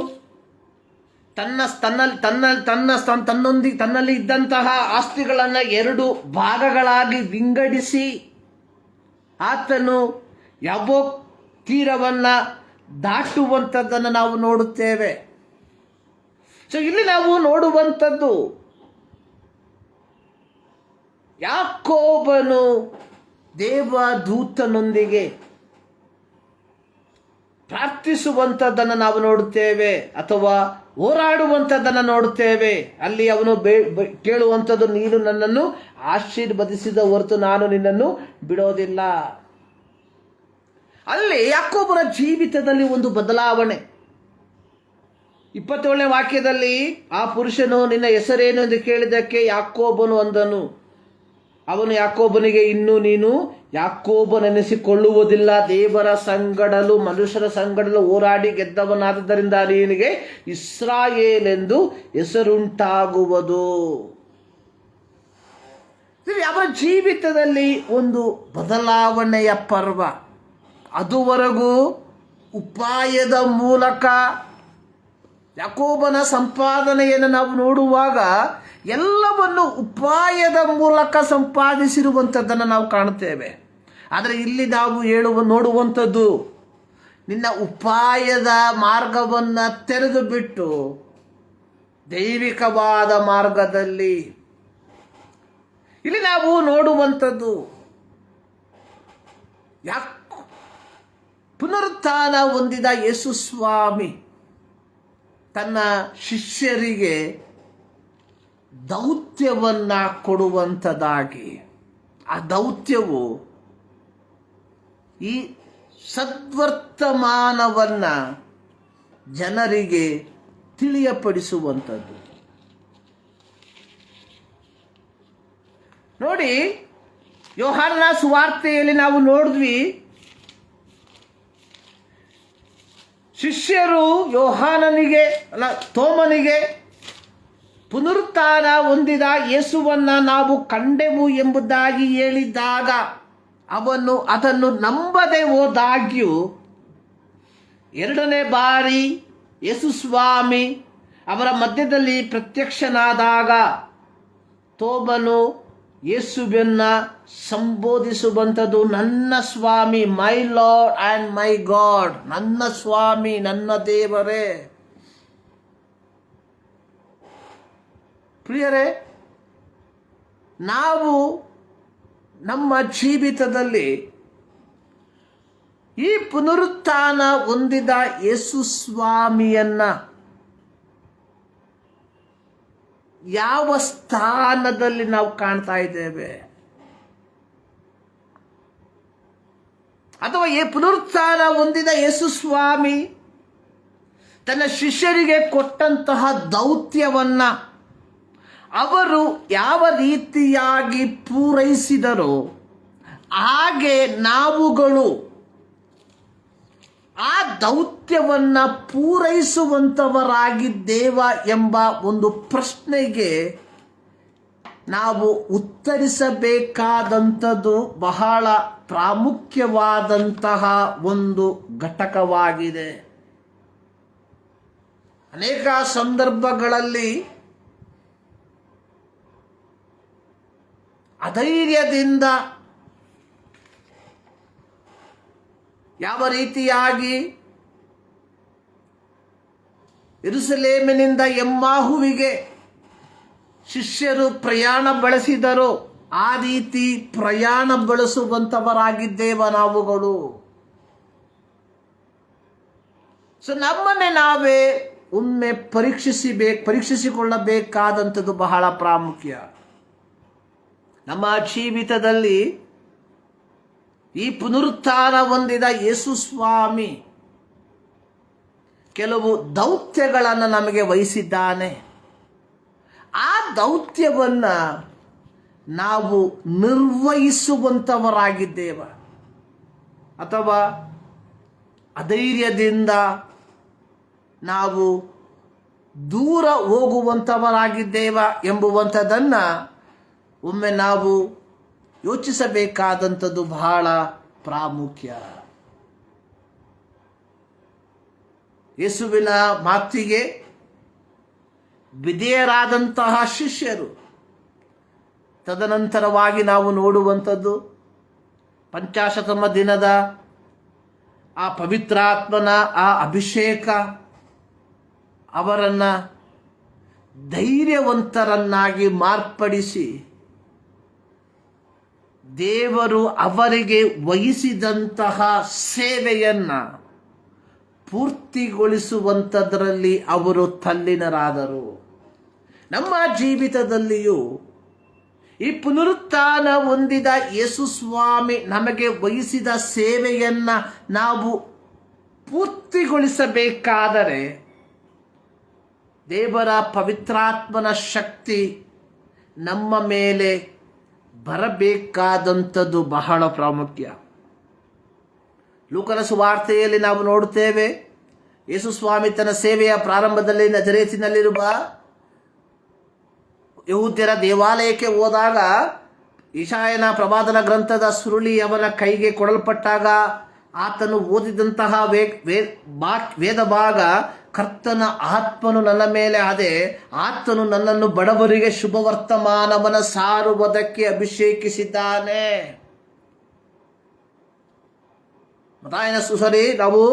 ತನ್ನಲ್ಲಿ ಇದ್ದಂತಹ ಆಸ್ತಿಗಳನ್ನು 2 ಭಾಗಗಳಾಗಿ ವಿಂಗಡಿಸಿ ಆತನು ಯಬೋಕ್ ತೀರವನ್ನು ದಾಟುವಂಥದ್ದನ್ನು ನಾವು ನೋಡುತ್ತೇವೆ. ಇಲ್ಲಿ ನಾವು ನೋಡುವಂಥದ್ದು, ಯಾಕೋಬನು ದೇವದೂತನೊಂದಿಗೆ ಪ್ರಾರ್ಥಿಸುವಂಥದ್ದನ್ನು ನಾವು ನೋಡುತ್ತೇವೆ, ಅಥವಾ ಹೋರಾಡುವಂಥದ್ದನ್ನು ನೋಡುತ್ತೇವೆ. ಅಲ್ಲಿ ಅವನು ಕೇಳುವಂಥದ್ದು, ನೀನು ನನ್ನನ್ನು ಆಶೀರ್ವದಿಸಿದ ಹೊರತು ನಾನು ನಿನ್ನನ್ನು ಬಿಡೋದಿಲ್ಲ. ಅಲ್ಲಿ ಯಾಕೋಬನ ಜೀವಿತದಲ್ಲಿ ಒಂದು ಬದಲಾವಣೆ. 27ನೇ ವಾಕ್ಯದಲ್ಲಿ ಆ ಪುರುಷನು ನಿನ್ನ ಹೆಸರೇನು ಎಂದು ಕೇಳಿದ್ದಕ್ಕೆ ಯಾಕೋಬನು ಅಂದನು. ಅವನು ಯಾಕೋಬನಿಗೆ, ಇನ್ನು ನೀನು ಯಾಕೋಬನೆನಿಸಿಕೊಳ್ಳುವುದಿಲ್ಲ, ದೇವರ ಸಂಗಡಲು ಮನುಷ್ಯರ ಸಂಗಡಲು ಹೋರಾಡಿ ಗೆದ್ದವನಾದ್ದರಿಂದ ನಿನಗೆ ಇಸ್ರಾಯೇಲ್ ಎಂದು ಹೆಸರುಂಟಾಗುವುದು. ಅವರ ಜೀವಿತದಲ್ಲಿ ಒಂದು ಬದಲಾವಣೆಯ ಪರ್ವ. ಅದುವರೆಗೂ ಉಪಾಯದ ಮೂಲಕ ಯಾಕೋಬನ ಸಂಪಾದನೆಯನ್ನು ನಾವು ನೋಡುವಾಗ ಎಲ್ಲವನ್ನು ಉಪಾಯದ ಮೂಲಕ ಸಂಪಾದಿಸಿರುವಂಥದ್ದನ್ನು ನಾವು ಕಾಣುತ್ತೇವೆ. ಆದರೆ ಇಲ್ಲಿ ನಾವು ನೋಡುವಂಥದ್ದು ನಿನ್ನ ಉಪಾಯದ ಮಾರ್ಗವನ್ನು ತೆರೆದು ಬಿಟ್ಟು ದೈವಿಕವಾದ ಮಾರ್ಗದಲ್ಲಿ ಇಲ್ಲಿ ನಾವು ನೋಡುವಂಥದ್ದು ಪುನರುತ್ಥಾನ ಹೊಂದಿದ ಯೇಸು ಸ್ವಾಮಿ ತನ್ನ ಶಿಷ್ಯರಿಗೆ ದೌತ್ಯವನ್ನ ಕೊಡುವಂಥದ್ದಾಗಿ, ಆ ದೌತ್ಯವು ಈ ಸದ್ವರ್ತಮಾನವನ್ನ ಜನರಿಗೆ ತಿಳಿಯಪಡಿಸುವಂಥದ್ದು. ನೋಡಿ, ಯೋಹಾನನ ಸುವಾರ್ತೆಯಲ್ಲಿ ನಾವು ನೋಡಿದ್ವಿ, ಶಿಷ್ಯರು ತೋಮನಿಗೆ ಪುನರುತ್ಥಾನ ಹೊಂದಿದ ಯೇಸುವನ್ನ ನಾವು ಕಂಡೆವು ಎಂಬುದಾಗಿ ಹೇಳಿದಾಗ ಅವನು ಅದನ್ನು ನಂಬದೆ ಹೋದಾಗ್ಯೂ 2ನೇ ಬಾರಿ ಯೇಸು ಸ್ವಾಮಿ ಅವರ ಮಧ್ಯದಲ್ಲಿ ಪ್ರತ್ಯಕ್ಷನಾದಾಗ ತೋಮನು ಯೇಸುವನ್ನ ಸಂಬೋಧಿಸುವಂಥದ್ದು, ನನ್ನ ಸ್ವಾಮಿ, my Lord and my God, ನನ್ನ ಸ್ವಾಮಿ, ನನ್ನ ದೇವರೇ. ಪ್ರಿಯರೇ, ನಾವು ನಮ್ಮ ಜೀವಿತದಲ್ಲಿ ಈ ಪುನರುತ್ಥಾನ ಹೊಂದಿದ ಯೇಸು ಸ್ವಾಮಿಯನ್ನ ಯಾವ ಸ್ಥಾನದಲ್ಲಿ ನಾವು ಕಾಣ್ತಾ ಇದ್ದೇವೆ? ಅಥವಾ ಈ ಪುನರುತ್ಥಾನ ಹೊಂದಿದ ಯೇಸು ಸ್ವಾಮಿ ತನ್ನ ಶಿಷ್ಯರಿಗೆ ಕೊಟ್ಟಂತಹ ದೌತ್ಯವನ್ನ ಅವರು ಯಾವ ರೀತಿಯಾಗಿ ಪೂರೈಸಿದರೋ ಹಾಗೆ ನಾವುಗಳು ಆ ದೌತ್ಯವನ್ನ ಪೂರೈಸುವಂಥವರಾಗಿದ್ದೇವ ಎಂಬ ಒಂದು ಪ್ರಶ್ನೆಗೆ ನಾವು ಉತ್ತರಿಸಬೇಕಾದಂಥದ್ದು ಬಹಳ ಪ್ರಾಮುಖ್ಯವಾದಂತಹ ಒಂದು ಘಟಕವಾಗಿದೆ. ಅನೇಕ ಸಂದರ್ಭಗಳಲ್ಲಿ ಅಧೈರ್ಯದಿಂದ ಯಾವ ರೀತಿಯಾಗಿ ಯೆರೂಸಲೇಮಿನಿಂದ ಎಮ್ಮಾಹುವಿಗೆ ಶಿಷ್ಯರು ಪ್ರಯಾಣ ಬೆಳೆಸಿದರೋ ಆ ರೀತಿ ಪ್ರಯಾಣ ಬೆಳೆಸುವಂಥವರಾಗಿದ್ದೇವ ನಾವುಗಳು. ನಮ್ಮನ್ನೇ ನಾವೇ ಒಮ್ಮೆ ಪರೀಕ್ಷಿಸಿಕೊಳ್ಳಬೇಕಾದಂಥದ್ದು ಬಹಳ ಪ್ರಾಮುಖ್ಯ. ನಮ್ಮ ಜೀವಿತದಲ್ಲಿ ಈ ಪುನರುತ್ಥಾನ ಹೊಂದಿದ ಯೇಸು ಸ್ವಾಮಿ ಕೆಲವು ದೌತ್ಯಗಳನ್ನು ನಮಗೆ ವಹಿಸಿದ್ದಾನೆ. ಆ ದೌತ್ಯವನ್ನ ನಾವು ನಿರ್ವಹಿಸುವಂಥವರಾಗಿದ್ದೇವ ಅಥವಾ ಅಧೈರ್ಯದಿಂದ ನಾವು ದೂರ ಹೋಗುವಂಥವರಾಗಿದ್ದೇವ ಎಂಬುವಂಥದ್ದನ್ನು ಒಮ್ಮೆ ನಾವು ಯೋಚಿಸಬೇಕಾದಂಥದ್ದು ಬಹಳ ಪ್ರಾಮುಖ್ಯ. ಯೇಸುವಿನ ಮಾತಿಗೆ ವಿಧೇಯರಾದಂತಹ ಶಿಷ್ಯರು ತದನಂತರವಾಗಿ ನಾವು ನೋಡುವಂಥದ್ದು ಪಂಚಾಶತಮ ದಿನದ ಆ ಪವಿತ್ರಾತ್ಮನ ಆ ಅಭಿಷೇಕ ಅವರನ್ನು ಧೈರ್ಯವಂತರನ್ನಾಗಿ ಮಾರ್ಪಡಿಸಿ ದೇವರು ಅವರಿಗೆ ವಹಿಸಿದಂತಹ ಸೇವೆಯನ್ನು ಪೂರ್ತಿಗೊಳಿಸುವಂಥದ್ರಲ್ಲಿ ಅವರು ತಲ್ಲೀನರಾದರು. ನಮ್ಮ ಜೀವಿತದಲ್ಲಿಯೂ ಈ ಪುನರುತ್ಥಾನ ಹೊಂದಿದ ಯೇಸು ಸ್ವಾಮಿ ನಮಗೆ ವಹಿಸಿದ ಸೇವೆಯನ್ನ ನಾವು ಪೂರ್ತಿಗೊಳಿಸಬೇಕಾದರೆ ದೇವರ ಪವಿತ್ರಾತ್ಮನ ಶಕ್ತಿ ನಮ್ಮ ಮೇಲೆ ಬರಬೇಕಾದಂಥದ್ದು ಬಹಳ ಪ್ರಾಮುಖ್ಯ. ಲೂಕನ ಸುವಾರ್ತೆಯಲ್ಲಿ ನಾವು ನೋಡುತ್ತೇವೆ, ಯೇಸು ಸ್ವಾಮಿ ತನ್ನ ಸೇವೆಯ ಪ್ರಾರಂಭದಲ್ಲಿ ನಜರೇತಿನಲ್ಲಿರುವ ಯಹೂದ್ಯರ ದೇವಾಲಯಕ್ಕೆ ಹೋದಾಗ ಇಷಾಯನ ಪ್ರವಾದನ ಗ್ರಂಥದ ಸುರುಳಿ ಅವನ ಕೈಗೆ ಕೊಡಲ್ಪಟ್ಟಾಗ ಆತನು ಓದಿದಂತಹ ವೇದ ಭಾಗ, ಕರ್ತನ ಆತ್ಮನು ನನ್ನ ಮೇಲೆ ಅದೇ, ಆತನು ನನ್ನನ್ನು ಬಡವರಿಗೆ ಶುಭ ವರ್ತಮಾನವನ ಸಾರುವುದಕ್ಕೆ ಅಭಿಷೇಕಿಸಿದ್ದಾನೆ. ಮತ್ತಾಯನ ಸುಸರಿ ನಾವು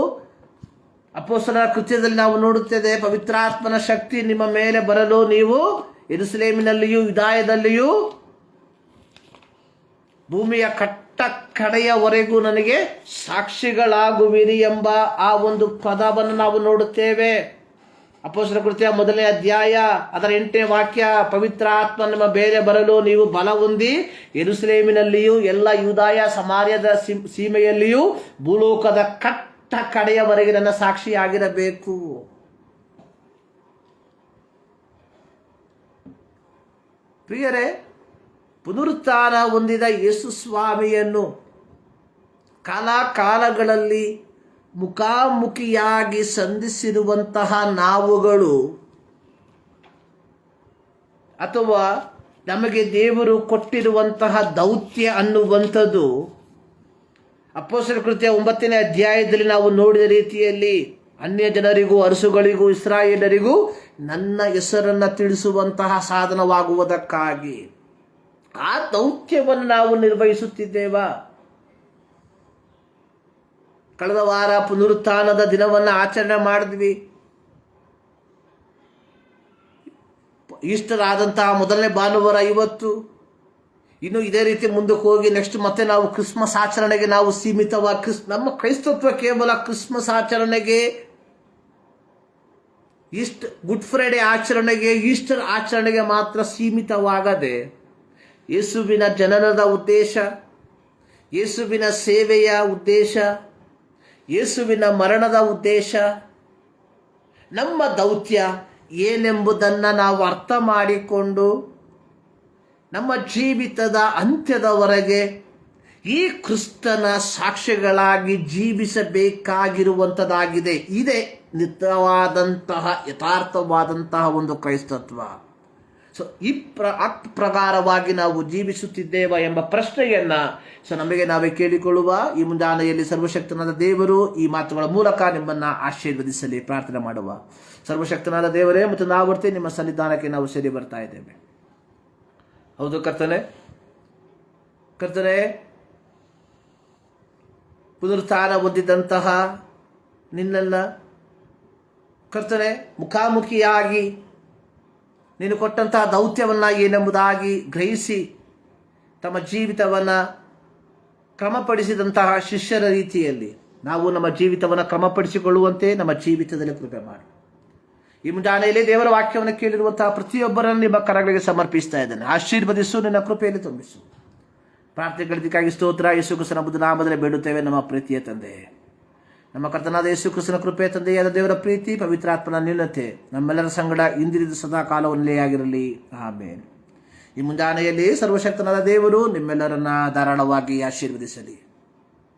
ಅಪೊಸ್ತಲರ ಕೃತ್ಯದಲ್ಲಿ ನಾವು ನೋಡುತ್ತೇವೆ, ಪವಿತ್ರಾತ್ಮನ ಶಕ್ತಿ ನಿಮ್ಮ ಮೇಲೆ ಬರಲು ನೀವು ಯೆರೂಸಲೇಮಿನಲ್ಲಿಯೂ ಯೂದಾಯದಲ್ಲಿಯೂ ಭೂಮಿಯ ಕಡೆಯವರೆಗೂ ನನಗೆ ಸಾಕ್ಷಿಗಳಾಗುವಿರಿ ಎಂಬ ಆ ಒಂದು ಪದವನ್ನು ನಾವು ನೋಡುತ್ತೇವೆ. ಅಪೊಸ್ತಲರ ಕೃತ್ಯ 1ನೇ ಅಧ್ಯಾಯ ಅದರ 8ನೇ ವಾಕ್ಯ, ಪವಿತ್ರ ಆತ್ಮ ನಿಮ್ಮ ಬೇರೆ ಬರಲು ನೀವು ಬಲ ಹೊಂದಿ ಯೆರೂಸಲೇಮಿನಲ್ಲಿಯೂ ಎಲ್ಲ ಯೂದಾಯ ಸಮಾರ್ಯದ ಸೀಮೆಯಲ್ಲಿಯೂ ಭೂಲೋಕದ ಕಡೆಯವರೆಗೆ ನನ್ನ ಸಾಕ್ಷಿಯಾಗಿರಬೇಕು. ಪ್ರಿಯರೇ, ಪುನರುತ್ಥಾನ ಹೊಂದಿದ ಯೇಸು ಸ್ವಾಮಿಯನ್ನು ಕಾಲಕಾಲಗಳಲ್ಲಿ ಮುಖಾಮುಖಿಯಾಗಿ ಸಂಧಿಸಿರುವಂತಹ ನಾವುಗಳು, ಅಥವಾ ನಮಗೆ ದೇವರು ಕೊಟ್ಟಿರುವಂತಹ ದೌತ್ಯ ಅನ್ನುವಂಥದ್ದು, ಅಪೊಸ್ತಲರ ಕೃತ್ಯ 9ನೇ ಅಧ್ಯಾಯದಲ್ಲಿ ನಾವು ನೋಡಿದ ರೀತಿಯಲ್ಲಿ ಅನ್ಯ ಜನರಿಗೂ ಅರಸುಗಳಿಗೂ ಇಸ್ರಾಯೇಲರಿಗೂ ನನ್ನ ಹೆಸರನ್ನು ತಿಳಿಸುವಂತಹ ಸಾಧನವಾಗುವುದಕ್ಕಾಗಿ ಆ ದೌತ್ಯವನ್ನು ನಾವು ನಿರ್ವಹಿಸುತ್ತಿದ್ದೇವಾ? ಕಳೆದ ವಾರ ಪುನರುತ್ಥಾನದ ದಿನವನ್ನು ಆಚರಣೆ ಮಾಡಿದ್ವಿ. ಈಸ್ಟರ್ ಆದಂತಹ ಮೊದಲನೇ ಭಾನುವಾರ ಇವತ್ತು. ಇನ್ನು ಇದೇ ರೀತಿ ಮುಂದಕ್ಕೆ ಹೋಗಿ ನೆಕ್ಸ್ಟ್ ಮತ್ತೆ ನಾವು ಕ್ರಿಸ್ಮಸ್ ಆಚರಣೆಗೆ ನಾವು ಸೀಮಿತವಾಗಿ ನಮ್ಮ ಕ್ರೈಸ್ತತ್ವ ಕೇವಲ ಕ್ರಿಸ್ಮಸ್ ಆಚರಣೆಗೆ, ಗುಡ್ ಫ್ರೈಡೆ ಆಚರಣೆಗೆ, ಈಸ್ಟರ್ ಆಚರಣೆಗೆ ಮಾತ್ರ ಸೀಮಿತವಾಗದೆ ಯೇಸುವಿನ ಜನನದ ಉದ್ದೇಶ, ಯೇಸುವಿನ ಸೇವೆಯ ಉದ್ದೇಶ, ಯೇಸುವಿನ ಮರಣದ ಉದ್ದೇಶ, ನಮ್ಮ ದೌತ್ಯ ಏನೆಂಬುದನ್ನು ನಾವು ಅರ್ಥ ಮಾಡಿಕೊಂಡು ನಮ್ಮ ಜೀವಿತದ ಅಂತ್ಯದವರೆಗೆ ಈ ಕ್ರಿಸ್ತನ ಸಾಕ್ಷಿಗಳಾಗಿ ಜೀವಿಸಬೇಕಾಗಿರುವಂಥದ್ದಾಗಿದೆ. ಇದೇ ನಿತ್ಯವಾದಂತಹ ಯಥಾರ್ಥವಾದಂತಹ ಒಂದು ಕ್ರೈಸ್ತತ್ವ. ಸೊ ಈ ಪ್ರಕಾರವಾಗಿ ನಾವು ಜೀವಿಸುತ್ತಿದ್ದೇವಾ ಎಂಬ ಪ್ರಶ್ನೆಯನ್ನ ನಮಗೆ ನಾವೇ ಕೇಳಿಕೊಳ್ಳುವ. ಈ ಮುಂಜಾನೆಯಲ್ಲಿ ಸರ್ವಶಕ್ತನಾದ ದೇವರು ಈ ಮಾತುಗಳ ಮೂಲಕ ನಿಮ್ಮನ್ನ ಆಶೀರ್ವದಿಸಲಿ. ಪ್ರಾರ್ಥನೆ ಮಾಡುವ. ಸರ್ವಶಕ್ತನಾದ ದೇವರೇ, ಮತ್ತು ನಾವರ್ತಿ ನಿಮ್ಮ ಸನ್ನಿಧಾನಕ್ಕೆ ನಾವು ಸೇರಿ ಬರ್ತಾ ಇದ್ದೇವೆ. ಹೌದು ಕರ್ತನೆ, ಪುನರುತ್ಥಾನ ಹೊಂದಿದಂತಹ ನಿನ್ನನ್ನ ಕರ್ತನೆ ಮುಖಾಮುಖಿಯಾಗಿ ನೀನು ಕೊಟ್ಟಂತಹ ದೌತ್ಯವನ್ನ ಏನೆಂಬುದಾಗಿ ಗ್ರಹಿಸಿ ತಮ್ಮ ಜೀವಿತವನ್ನು ಕ್ರಮಪಡಿಸಿದಂತಹ ಶಿಷ್ಯರ ರೀತಿಯಲ್ಲಿ ನಾವು ನಮ್ಮ ಜೀವಿತವನ್ನು ಕ್ರಮಪಡಿಸಿಕೊಳ್ಳುವಂತೆ ನಮ್ಮ ಜೀವಿತದಲ್ಲಿ ಕೃಪೆ ಮಾಡಿ. ಈ ಮುಂಜಾನೆಯಲ್ಲಿ ದೇವರ ವಾಕ್ಯವನ್ನು ಕೇಳಿರುವಂತಹ ಪ್ರತಿಯೊಬ್ಬರನ್ನು ನಿಮ್ಮ ಕರಗಳಿಗೆ ಸಮರ್ಪಿಸ್ತಾ ಇದ್ದೇನೆ. ಆಶೀರ್ವದಿಸು, ನಿನ್ನ ಕೃಪೆಯಲ್ಲಿ ತುಂಬಿಸು. ಪ್ರಾರ್ಥನೆಗಳಿಗಾಗಿ ಸ್ತೋತ್ರ. ಯೇಸು ಕ್ರಿಸ್ತನ ಬುದ್ಧ ನಾಮದಲ್ಲಿ ಬೇಡುತ್ತೇವೆ ನಮ್ಮ ಪ್ರೀತಿಯ ತಂದೆ. ನಮ್ಮ ಕರ್ತನಾದ ಯೇಸು ಕ್ರಿಸ್ತನ ಕೃಪೆ, ತಂದೆಯಾದ ದೇವರ ಪ್ರೀತಿ, ಪವಿತ್ರಾತ್ಮನ ನ್ಯೂನತೆ ನಮ್ಮೆಲ್ಲರ ಸಂಗಡ ಇಂದಿರಿದು ಸದಾ ಕಾಲವನ್ನೇ ಆಗಿರಲಿ. ಆಮೇಲೆ ಈ ಮುಂಜಾನೆಯಲ್ಲಿ ಸರ್ವಶಕ್ತನಾದ ದೇವರು ನಿಮ್ಮೆಲ್ಲರನ್ನ ಧಾರಾಳವಾಗಿ ಆಶೀರ್ವದಿಸಲಿ.